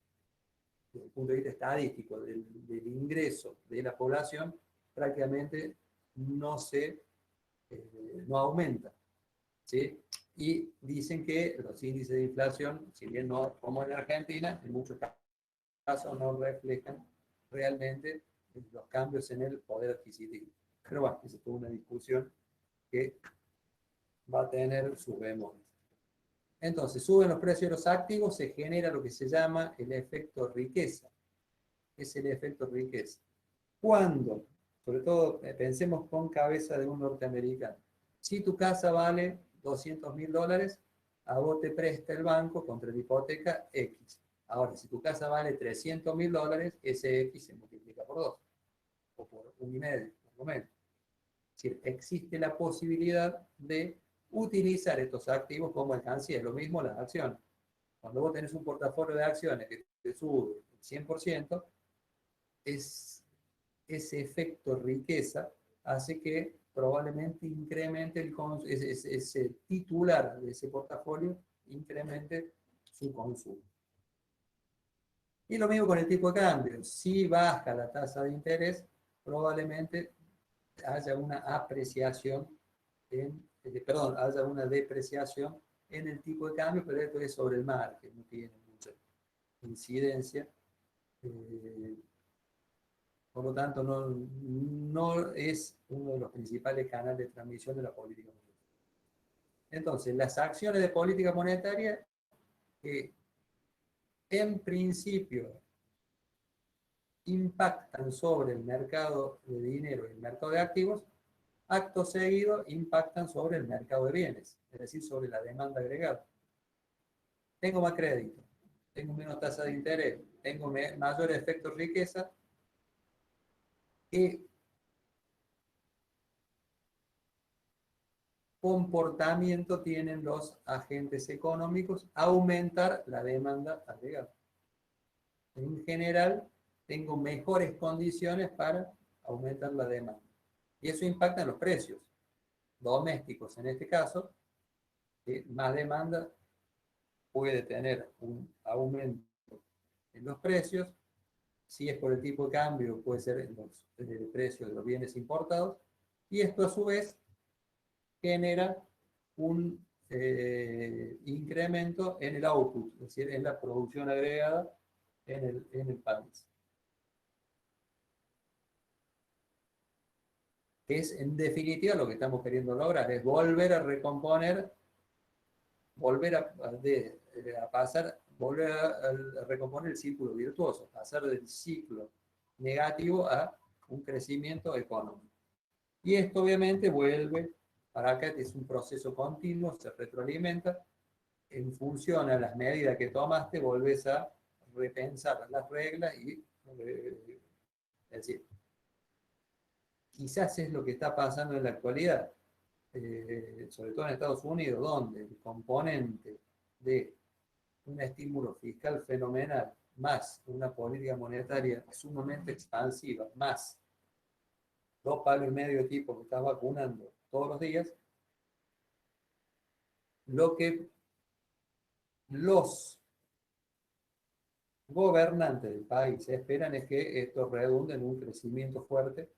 desde el punto de vista estadístico, del ingreso de la población, prácticamente no no aumenta, ¿sí? Y dicen que los índices de inflación, si bien no como en Argentina, en muchos casos no reflejan realmente los cambios en el poder adquisitivo. Pero bueno, esa es toda una discusión que va a tener sus bemoles. Entonces, suben los precios de los activos, se genera lo que se llama el efecto riqueza. Es el efecto riqueza. Cuando, sobre todo, pensemos con cabeza de un norteamericano, si tu casa vale $200.000, a vos te presta el banco contra la hipoteca X. Ahora, si tu casa vale $300.000, ese X se multiplica por 2, o por 1,5, por lo menos. Es decir, existe la posibilidad de utilizar estos activos como alcancía. Es lo mismo las acciones. Cuando vos tenés un portafolio de acciones que te sube el 100%, ese efecto riqueza hace que probablemente incremente ese titular de ese portafolio incremente su consumo. Y lo mismo con el tipo de cambio. Si baja la tasa de interés, probablemente haya una apreciación haya una depreciación en el tipo de cambio, pero esto es sobre el margen, no tiene mucha incidencia. Por lo tanto, no es uno de los principales canales de transmisión de la política monetaria. Entonces, las acciones de política monetaria, en principio, impactan sobre el mercado de dinero y el mercado de activos, acto seguido impactan sobre el mercado de bienes, es decir, sobre la demanda agregada. Tengo más crédito, tengo menos tasa de interés, tengo mayor efecto riqueza, ¿qué comportamiento tienen los agentes económicos? Aumentar la demanda agregada. En general, tengo mejores condiciones para aumentar la demanda. Y eso impacta en los precios domésticos, en este caso, más demanda puede tener un aumento en los precios. Si es por el tipo de cambio, puede ser en el precio de los bienes importados. Y esto a su vez genera un incremento en el output, es decir, en la producción agregada en el país. Es en definitiva lo que estamos queriendo lograr, es volver a recomponer, volver a recomponer el círculo virtuoso, pasar del ciclo negativo a un crecimiento económico. Y esto obviamente vuelve para acá, que es un proceso continuo, se retroalimenta, en función a las medidas que tomaste, volvés a repensar las reglas y, es decir, quizás es lo que está pasando en la actualidad, sobre todo en Estados Unidos, donde el componente de un estímulo fiscal fenomenal, más una política monetaria sumamente expansiva, más 2,5 palos de tipo que estás vacunando todos los días, lo que los gobernantes del país esperan es que esto redunde en un crecimiento fuerte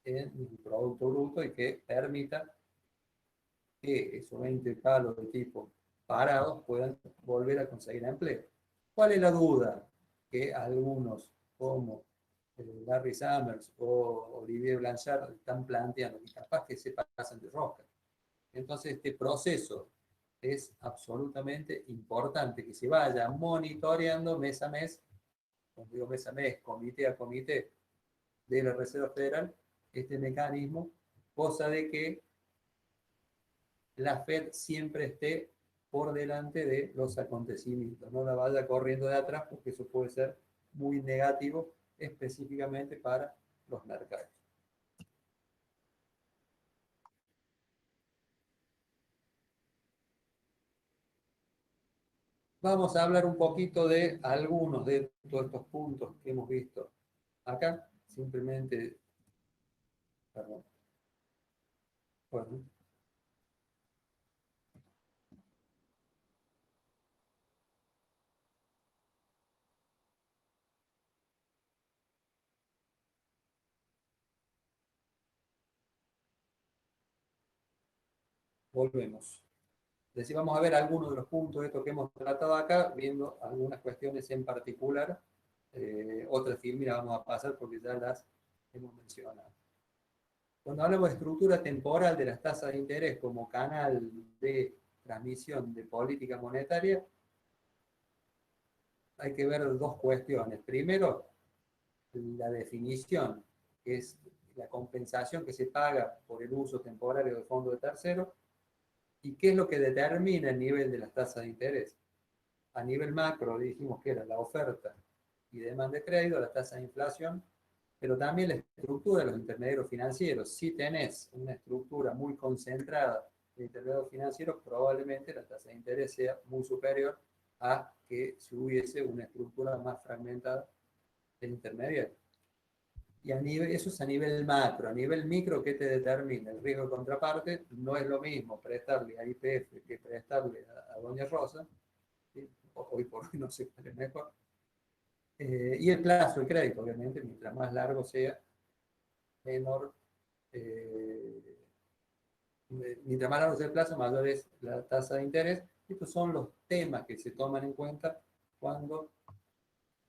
en el Producto Bruto y que permita que esos 20 palos de tipo parados puedan volver a conseguir empleo. ¿Cuál es la duda que algunos, como Larry Summers o Olivier Blanchard, están planteando? Y capaz que se pasan de rosca. Entonces, este proceso es absolutamente importante, que se vaya monitoreando mes a mes, cuando digo mes a mes, comité a comité de la Reserva Federal, este mecanismo, cosa de que la Fed siempre esté por delante de los acontecimientos, no la vaya corriendo de atrás, porque eso puede ser muy negativo específicamente para los mercados. Vamos a hablar un poquito de algunos de todos estos puntos que hemos visto acá. Simplemente, perdón. Bueno, volvemos. Decir, vamos a ver algunos de los puntos de estos que hemos tratado acá, viendo algunas cuestiones en particular. Otras que, mira, vamos a pasar porque ya las hemos mencionado. Cuando hablamos de estructura temporal de las tasas de interés como canal de transmisión de política monetaria, hay que ver dos cuestiones. Primero, la definición, que es la compensación que se paga por el uso temporario de fondos de terceros, y qué es lo que determina el nivel de las tasas de interés. A nivel macro dijimos que era la oferta y demanda de crédito, la tasa de inflación, pero también la estructura de los intermediarios financieros. Si tenés una estructura muy concentrada de intermediarios financieros, probablemente la tasa de interés sea muy superior a que si hubiese una estructura más fragmentada de intermediarios. Y a nivel, eso es a nivel macro. A nivel micro, ¿qué te determina? El riesgo de contraparte no es lo mismo prestarle a YPF que prestarle a Doña Rosa. ¿Sí? Hoy por hoy no sé cuál es mejor. Y el plazo de crédito, obviamente, mientras más largo sea, menor, mientras más largo sea el plazo, mayor es la tasa de interés. Estos son los temas que se toman en cuenta cuando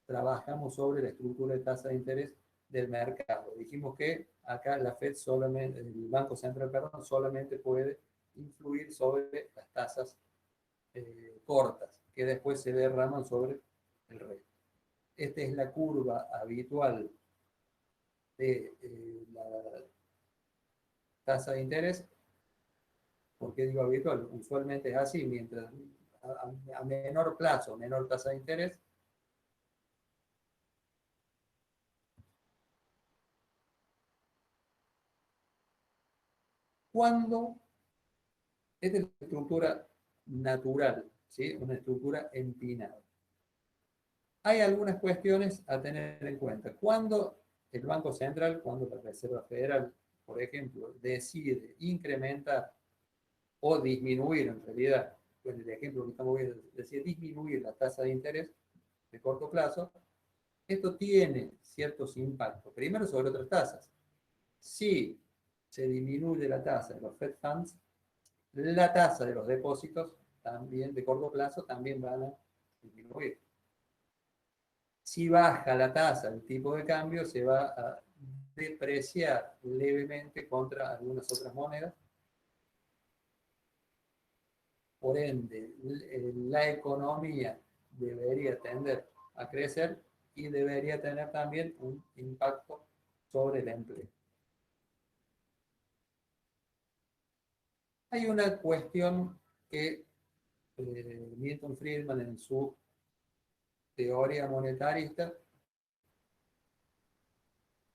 trabajamos sobre la estructura de tasa de interés del mercado. Dijimos que acá la Fed solamente, el Banco Central, perdón, solamente puede influir sobre las tasas cortas, que después se derraman sobre el resto. Esta es la curva habitual de la tasa de interés. ¿Por qué digo habitual? Usualmente es así, mientras a menor plazo, menor tasa de interés. Cuando esta es la estructura natural, ¿sí? Una estructura empinada. Hay algunas cuestiones a tener en cuenta. Cuando el Banco Central, cuando la Reserva Federal, por ejemplo, decide incrementar o disminuir, en realidad, pues el ejemplo que estamos viendo, decide disminuir la tasa de interés de corto plazo, esto tiene ciertos impactos. Primero sobre otras tasas. Si se disminuye la tasa de los Fed Funds, la tasa de los depósitos también de corto plazo también van a disminuir. Si baja la tasa, el tipo de cambio se va a depreciar levemente contra algunas otras monedas. Por ende, la economía debería tender a crecer y debería tener también un impacto sobre el empleo. Hay una cuestión que Milton Friedman en su teoría monetarista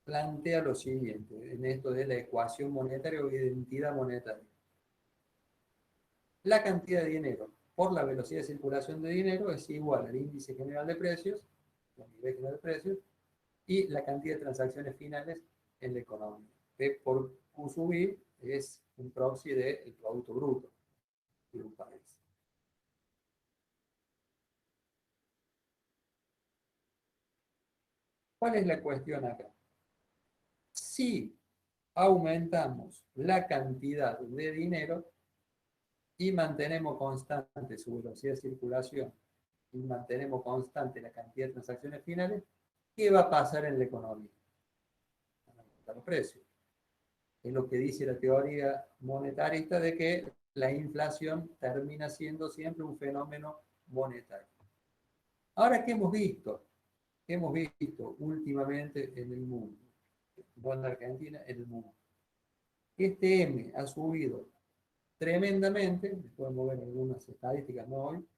plantea lo siguiente, en esto de la ecuación monetaria o identidad monetaria. La cantidad de dinero por la velocidad de circulación de dinero es igual al índice general de precios, el nivel general de precios, y la cantidad de transacciones finales en la economía. P por Q sub I es un proxy del Producto Bruto de un país. ¿Cuál es la cuestión acá? Si aumentamos la cantidad de dinero y mantenemos constante su velocidad de circulación y mantenemos constante la cantidad de transacciones finales, ¿qué va a pasar en la economía? Van a aumentar los precios. Es lo que dice la teoría monetarista de que la inflación termina siendo siempre un fenómeno monetario. Ahora, ¿qué hemos visto? ¿Qué hemos visto últimamente en el mundo? No en la Argentina, en el mundo. Este M ha subido tremendamente, podemos ver algunas estadísticas, no hoy,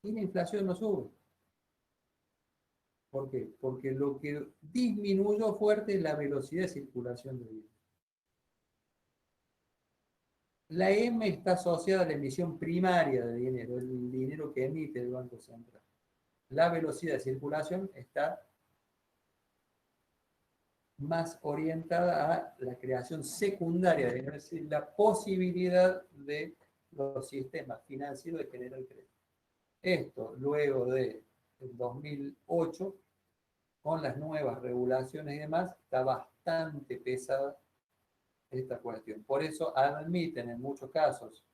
y la inflación no sube. ¿Por qué? Porque lo que disminuyó fuerte es la velocidad de circulación de dinero. La M está asociada a la emisión primaria de dinero, el dinero que emite el Banco Central. La velocidad de circulación está más orientada a la creación secundaria de dinero, es decir, la posibilidad de los sistemas financieros de generar crédito. Esto luego de 2008, con las nuevas regulaciones y demás, está bastante pesada esta cuestión. Por eso admiten en muchos casos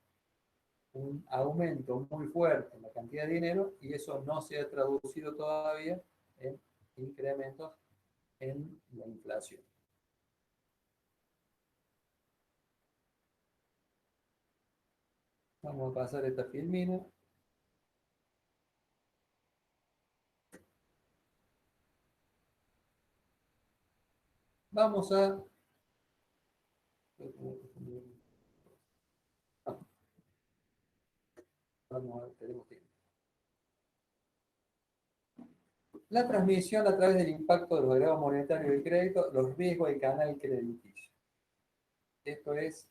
un aumento muy fuerte en la cantidad de dinero y eso no se ha traducido todavía en incrementos en la inflación. Vamos a pasar esta filmina. Vamos a... Vamos a ver, tenemos tiempo. La transmisión a través del impacto de los agregados monetarios y crédito, los riesgos del canal crediticio. Esto es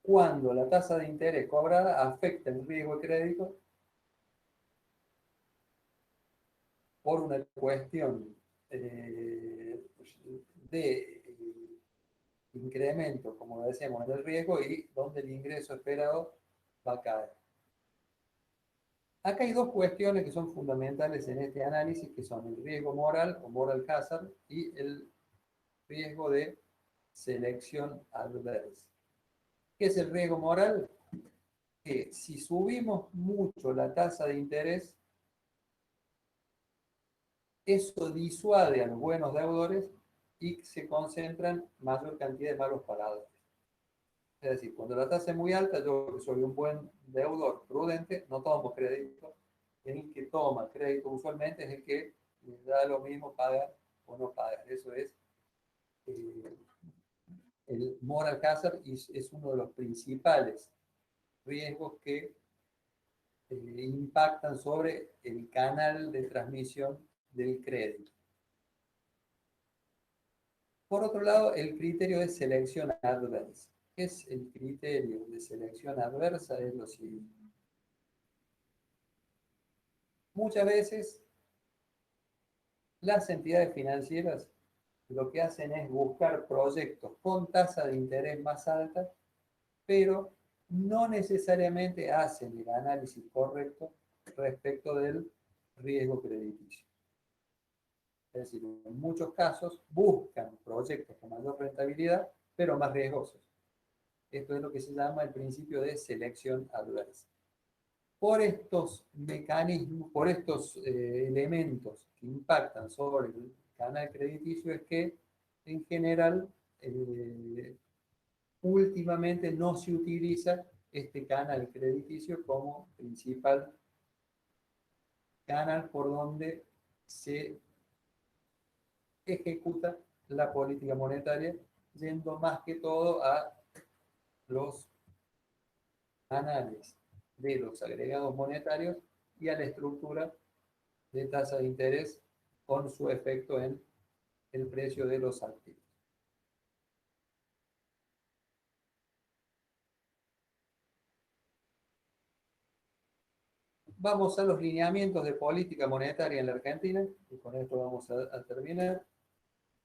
cuando la tasa de interés cobrada afecta el riesgo de crédito por una cuestión de incremento, como decíamos, en el riesgo y donde el ingreso esperado va a caer. Acá hay dos cuestiones que son fundamentales en este análisis, que son el riesgo moral o moral hazard y el riesgo de selección adversa. ¿Qué es el riesgo moral? Que si subimos mucho la tasa de interés, eso disuade a los buenos deudores y se concentran mayor cantidad de malos pagadores. Es decir, cuando la tasa es muy alta, yo que soy un buen deudor prudente, no tomo crédito. El que toma crédito usualmente es el que le da lo mismo pagar o no pagar. Eso es el moral hazard y es uno de los principales riesgos que impactan sobre el canal de transmisión del crédito. Por otro lado, el criterio de selección adversa. ¿Qué es el criterio de selección adversa? Es lo siguiente. Muchas veces las entidades financieras lo que hacen es buscar proyectos con tasa de interés más alta, pero no necesariamente hacen el análisis correcto respecto del riesgo crediticio. Es decir, en muchos casos buscan proyectos con mayor rentabilidad, pero más riesgosos. Esto es lo que se llama el principio de selección adversa. Por estos mecanismos, por estos elementos que impactan sobre el canal crediticio, es que en general últimamente no se utiliza este canal crediticio como principal canal por donde se ejecuta la política monetaria, yendo más que todo a los canales de los agregados monetarios y a la estructura de tasa de interés con su efecto en el precio de los activos. Vamos a los lineamientos de política monetaria en la Argentina, y con esto vamos a terminar.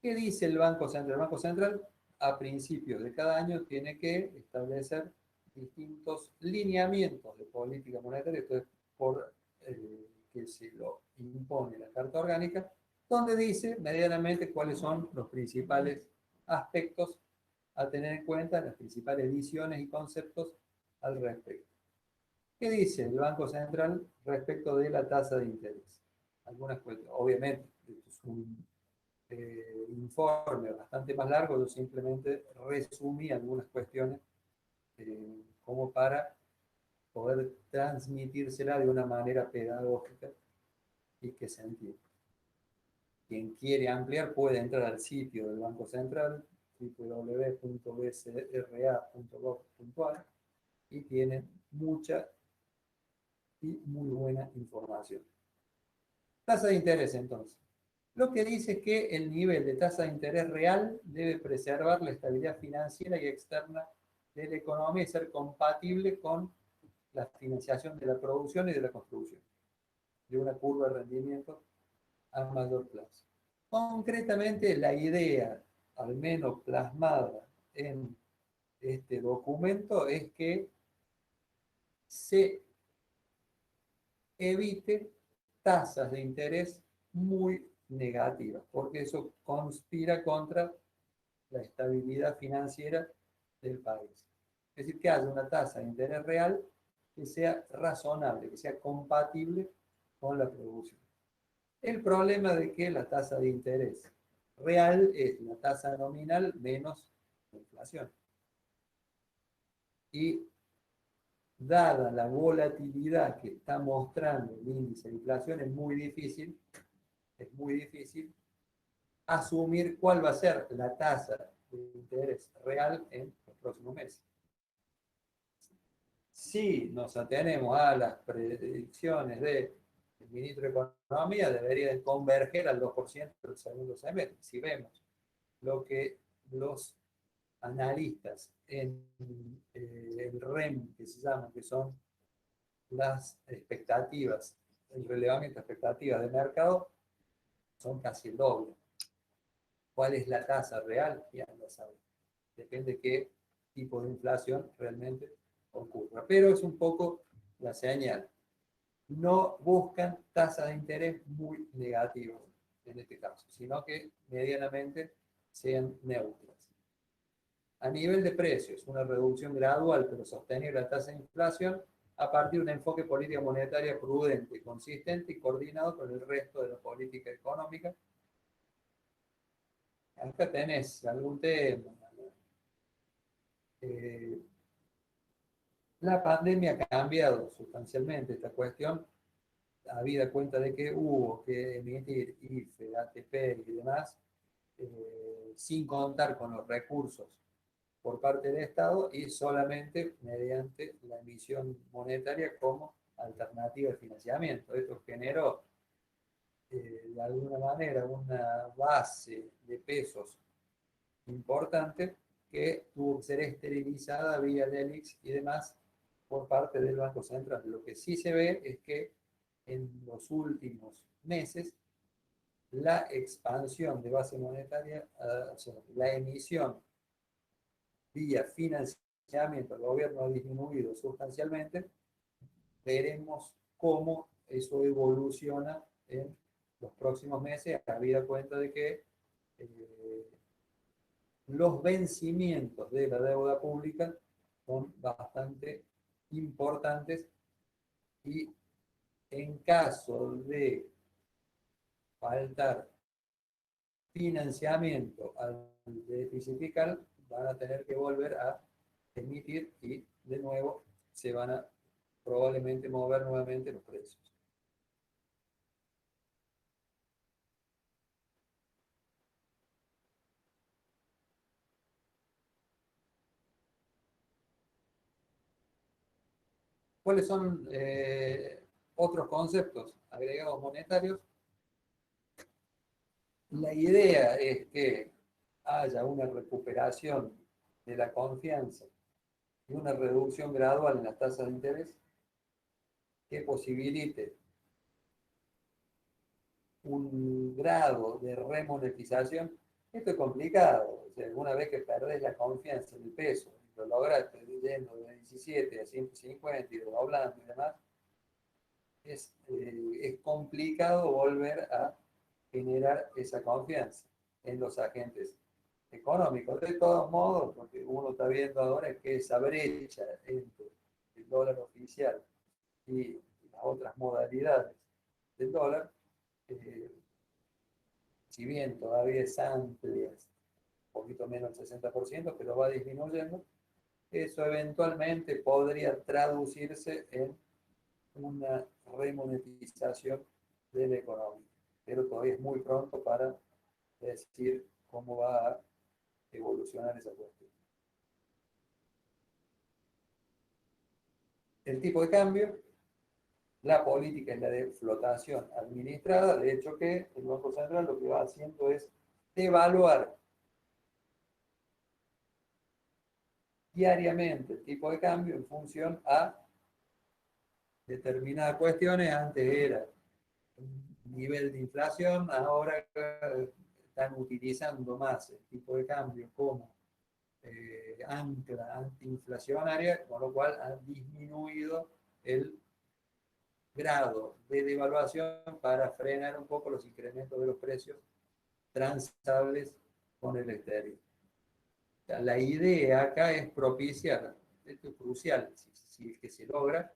¿Qué dice el Banco Central? El Banco Central, a principios de cada año, tiene que establecer distintos lineamientos de política monetaria, esto es por que se lo impone la Carta Orgánica, donde dice medianamente cuáles son los principales aspectos a tener en cuenta, las principales visiones y conceptos al respecto. ¿Qué dice el Banco Central respecto de la tasa de interés? Algunas cuestiones, obviamente, esto es un informe bastante más largo, yo simplemente resumí algunas cuestiones como para poder transmitírsela de una manera pedagógica y que se entienda. Quien quiere ampliar puede entrar al sitio del Banco Central, www.bcra.gov.ar, y tienen mucha y muy buena información. Tasa de interés, entonces. Lo que dice es que el nivel de tasa de interés real debe preservar la estabilidad financiera y externa de la economía y ser compatible con la financiación de la producción y de la construcción, de una curva de rendimiento a mayor plazo. Concretamente, la idea, al menos plasmada en este documento, es que se evite tasas de interés muy negativas, porque eso conspira contra la estabilidad financiera del país. Es decir, que haya una tasa de interés real que sea razonable, que sea compatible con la producción. El problema de que la tasa de interés real es la tasa nominal menos la inflación. Y dada la volatilidad que está mostrando el índice de inflación, es muy difícil asumir cuál va a ser la tasa de interés real en los próximos meses. Si nos atenemos a las predicciones del ministro de Economía, debería de converger al 2% del segundo semestre. Si vemos lo que los analistas en el REM, que se llama, que son las expectativas, el relevamiento de expectativas de mercado, son casi el doble. ¿Cuál es la tasa real? Ya lo saben. Depende de qué tipo de inflación realmente ocurra. Pero es un poco la señal. No buscan tasas de interés muy negativas en este caso, sino que medianamente sean neutras. A nivel de precios, una reducción gradual pero sostenible de la tasa de inflación a partir de un enfoque política monetaria prudente, consistente y coordinado con el resto de la política económica. Acá tenés algún tema. La pandemia ha cambiado sustancialmente esta cuestión, habida cuenta de que hubo que emitir IFE, ATP y demás, sin contar con los recursos por parte del Estado y solamente mediante la emisión monetaria como alternativa de financiamiento. Esto generó de alguna manera una base de pesos importante que tuvo que ser esterilizada vía LELIX y demás por parte del Banco Central. Lo que sí se ve es que en los últimos meses la expansión de base monetaria, o sea, la emisión vía financiamiento del gobierno ha disminuido sustancialmente. Veremos cómo eso evoluciona en los próximos meses, habida cuenta de que los vencimientos de la deuda pública son bastante importantes y en caso de faltar financiamiento al déficit fiscal, van a tener que volver a emitir y de nuevo se van a probablemente mover nuevamente los precios. ¿Cuáles son otros conceptos agregados monetarios? La idea es que haya una recuperación de la confianza y una reducción gradual en las tasas de interés que posibilite un grado de remonetización. Esto es complicado. O sea, una vez que perdés la confianza en el peso, lo lograste yendo de 17 a 150 y doblando y demás, es complicado volver a generar esa confianza en los agentes económicos. De todos modos, porque uno está viendo ahora que esa brecha entre el dólar oficial y las otras modalidades del dólar, si bien todavía es amplia, un poquito menos del 60%, pero va disminuyendo, eso eventualmente podría traducirse en una remonetización de la economía. Pero todavía es muy pronto para decir cómo va a evolucionar esa cuestión. El tipo de cambio, la política es la de flotación administrada, de hecho que el Banco Central lo que va haciendo es devaluar diariamente el tipo de cambio en función a determinadas cuestiones. Antes era un nivel de inflación, ahora están utilizando más el tipo de cambio como ancla antiinflacionaria, con lo cual han disminuido el grado de devaluación para frenar un poco los incrementos de los precios transables con el exterior. O sea, la idea acá es propiciar, esto es crucial, si es que se logra,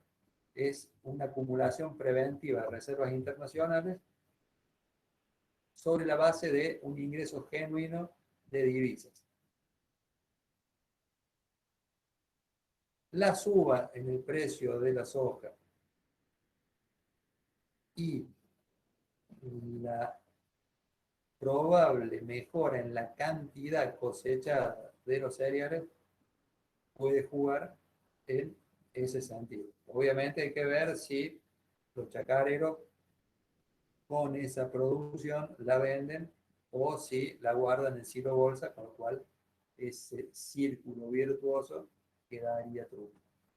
es una acumulación preventiva de reservas internacionales sobre la base de un ingreso genuino de divisas. La suba en el precio de la soja y la probable mejora en la cantidad cosechada de los cereales puede jugar en ese sentido. Obviamente hay que ver si los chacareros con esa producción la venden o si la guardan en silo bolsa, con lo cual ese círculo virtuoso quedaría truco.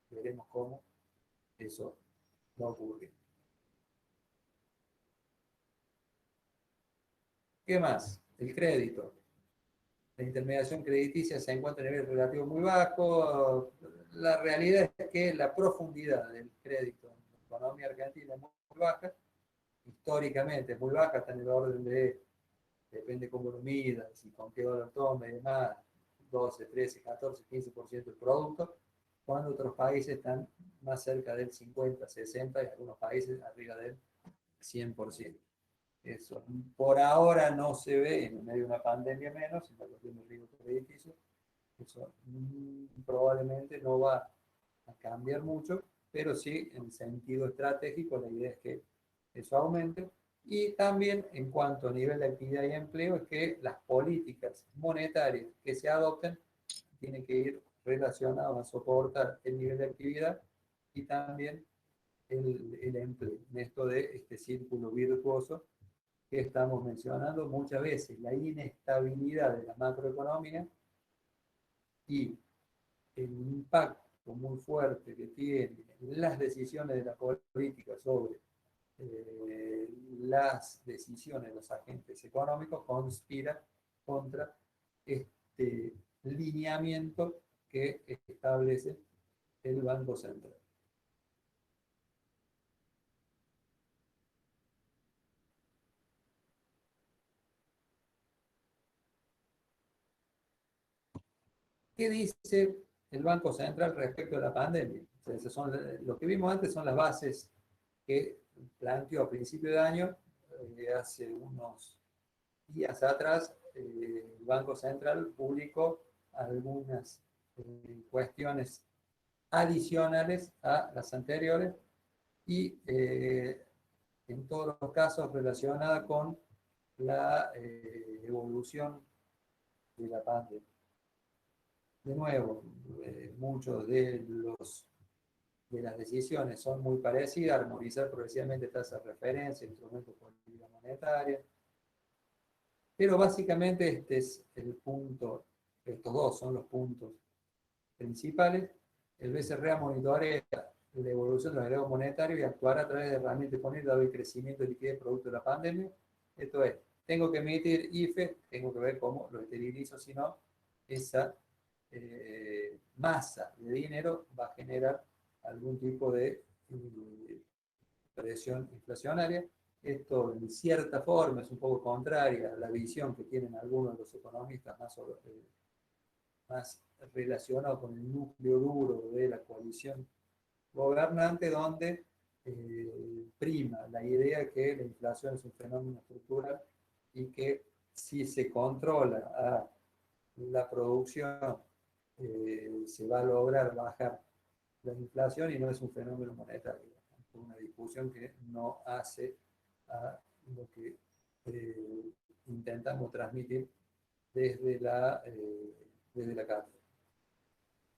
Veremos cómo eso va a ocurrir. ¿Qué más? El crédito. La intermediación crediticia se encuentra a nivel relativo muy bajo. La realidad es que la profundidad del crédito en la economía argentina es muy baja. Históricamente es muy baja, está en el orden de, depende cómo lo midas y con qué dólar tome y demás, 12, 13, 14, 15% del producto, cuando otros países están más cerca del 50, 60 y algunos países arriba del 100%. Eso por ahora no se ve, en medio de una pandemia menos, en la cuestión del riesgo crediticio, eso probablemente no va a cambiar mucho, pero sí en sentido estratégico la idea es que eso aumente. Y también en cuanto a nivel de actividad y empleo, es que las políticas monetarias que se adopten tienen que ir relacionadas a soportar el nivel de actividad y también el empleo. Esto de este círculo virtuoso que estamos mencionando muchas veces, la inestabilidad de la macroeconomía y el impacto muy fuerte que tienen las decisiones de la política sobre las decisiones de los agentes económicos conspira contra este lineamiento que establece el Banco Central. ¿Qué dice el Banco Central respecto a la pandemia? Entonces, lo que vimos antes son las bases que planteó a principio de año, hace unos días atrás, el Banco Central publicó algunas cuestiones adicionales a las anteriores y en todos los casos relacionada con la evolución de la pandemia. De nuevo, muchos de las decisiones son muy parecidas: armonizar progresivamente tasas de referencia, instrumentos de política monetaria. Pero básicamente este es el punto, estos dos son los puntos principales. El BCRA monitorea la evolución de los agregados monetarios y actuará a través de herramientas disponibles dado el crecimiento de liquidez producto de la pandemia. Esto es, tengo que emitir IFE, tengo que ver cómo lo esterilizo, si no, esa masa de dinero va a generar algún tipo de presión inflacionaria. Esto en cierta forma es un poco contraria a la visión que tienen algunos de los economistas más relacionados con el núcleo duro de la coalición gobernante, donde prima la idea que la inflación es un fenómeno estructural y que si se controla a la producción, se va a lograr bajar la inflación y no es un fenómeno monetario. Es una discusión que no hace a lo que intentamos transmitir desde la cátedra.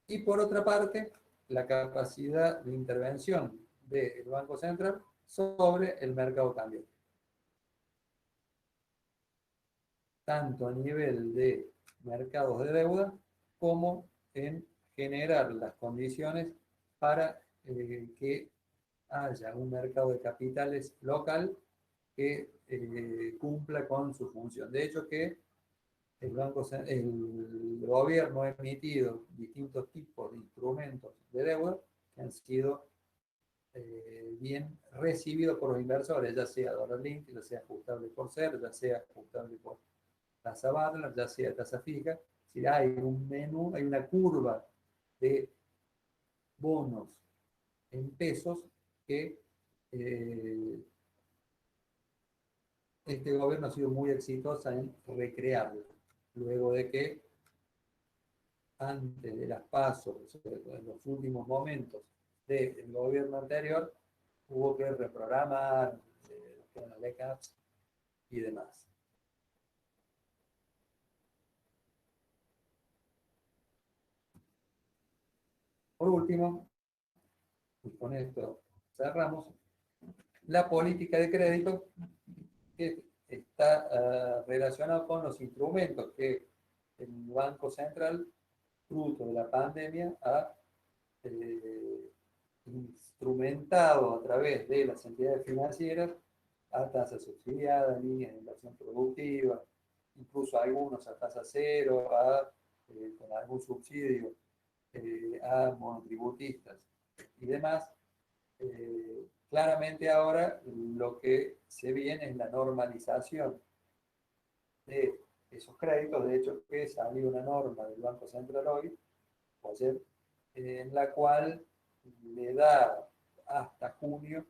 Y por otra parte, la capacidad de intervención del Banco Central sobre el mercado cambiario. Tanto a nivel de mercados de deuda como en generar las condiciones para que haya un mercado de capitales local que cumpla con su función. De hecho, que el gobierno ha emitido distintos tipos de instrumentos de deuda que han sido bien recibidos por los inversores, ya sea dólar link, ya sea ajustable por ser, ya sea ajustable por tasa Badler, ya sea tasa fija. Si hay un menú, hay una curva de bonos en pesos que este gobierno ha sido muy exitoso en recrearlo, luego de que antes de las PASO, en los últimos momentos del gobierno anterior, hubo que reprogramar las backups y demás. Por último, y con esto cerramos, la política de crédito que está relacionada con los instrumentos que el Banco Central, fruto de la pandemia, ha instrumentado a través de las entidades financieras a tasa subsidiada, líneas de inversión productiva, incluso algunos a tasa cero, con algún subsidio a monotributistas y demás. Claramente ahora lo que se viene es la normalización de esos créditos. De hecho, que salió una norma del Banco Central hoy, o ayer, en la cual le da hasta junio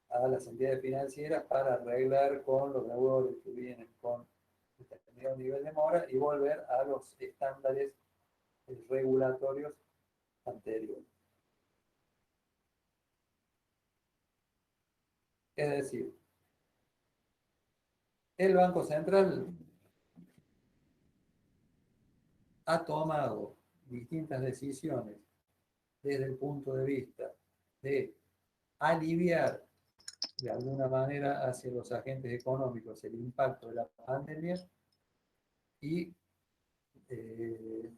a las entidades financieras para arreglar con los deudores que vienen con determinado nivel de mora y volver a los estándares regulatorios anteriores. Es decir, el Banco Central ha tomado distintas decisiones desde el punto de vista de aliviar de alguna manera hacia los agentes económicos el impacto de la pandemia y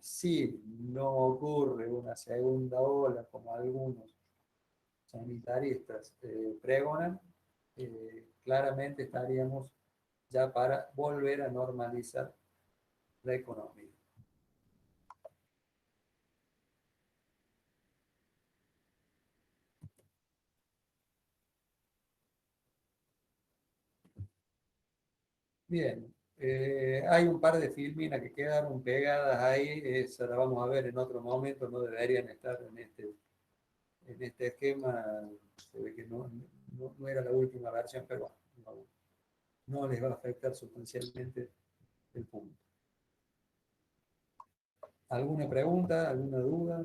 si no ocurre una segunda ola como algunos sanitaristas pregonan, claramente estaríamos ya para volver a normalizar la economía. Bien, hay un par de filminas que quedaron pegadas ahí, esa la vamos a ver en otro momento, no deberían estar en este esquema, se ve que no era la última versión, pero bueno, no les va a afectar sustancialmente el punto. ¿Alguna pregunta? ¿Alguna duda?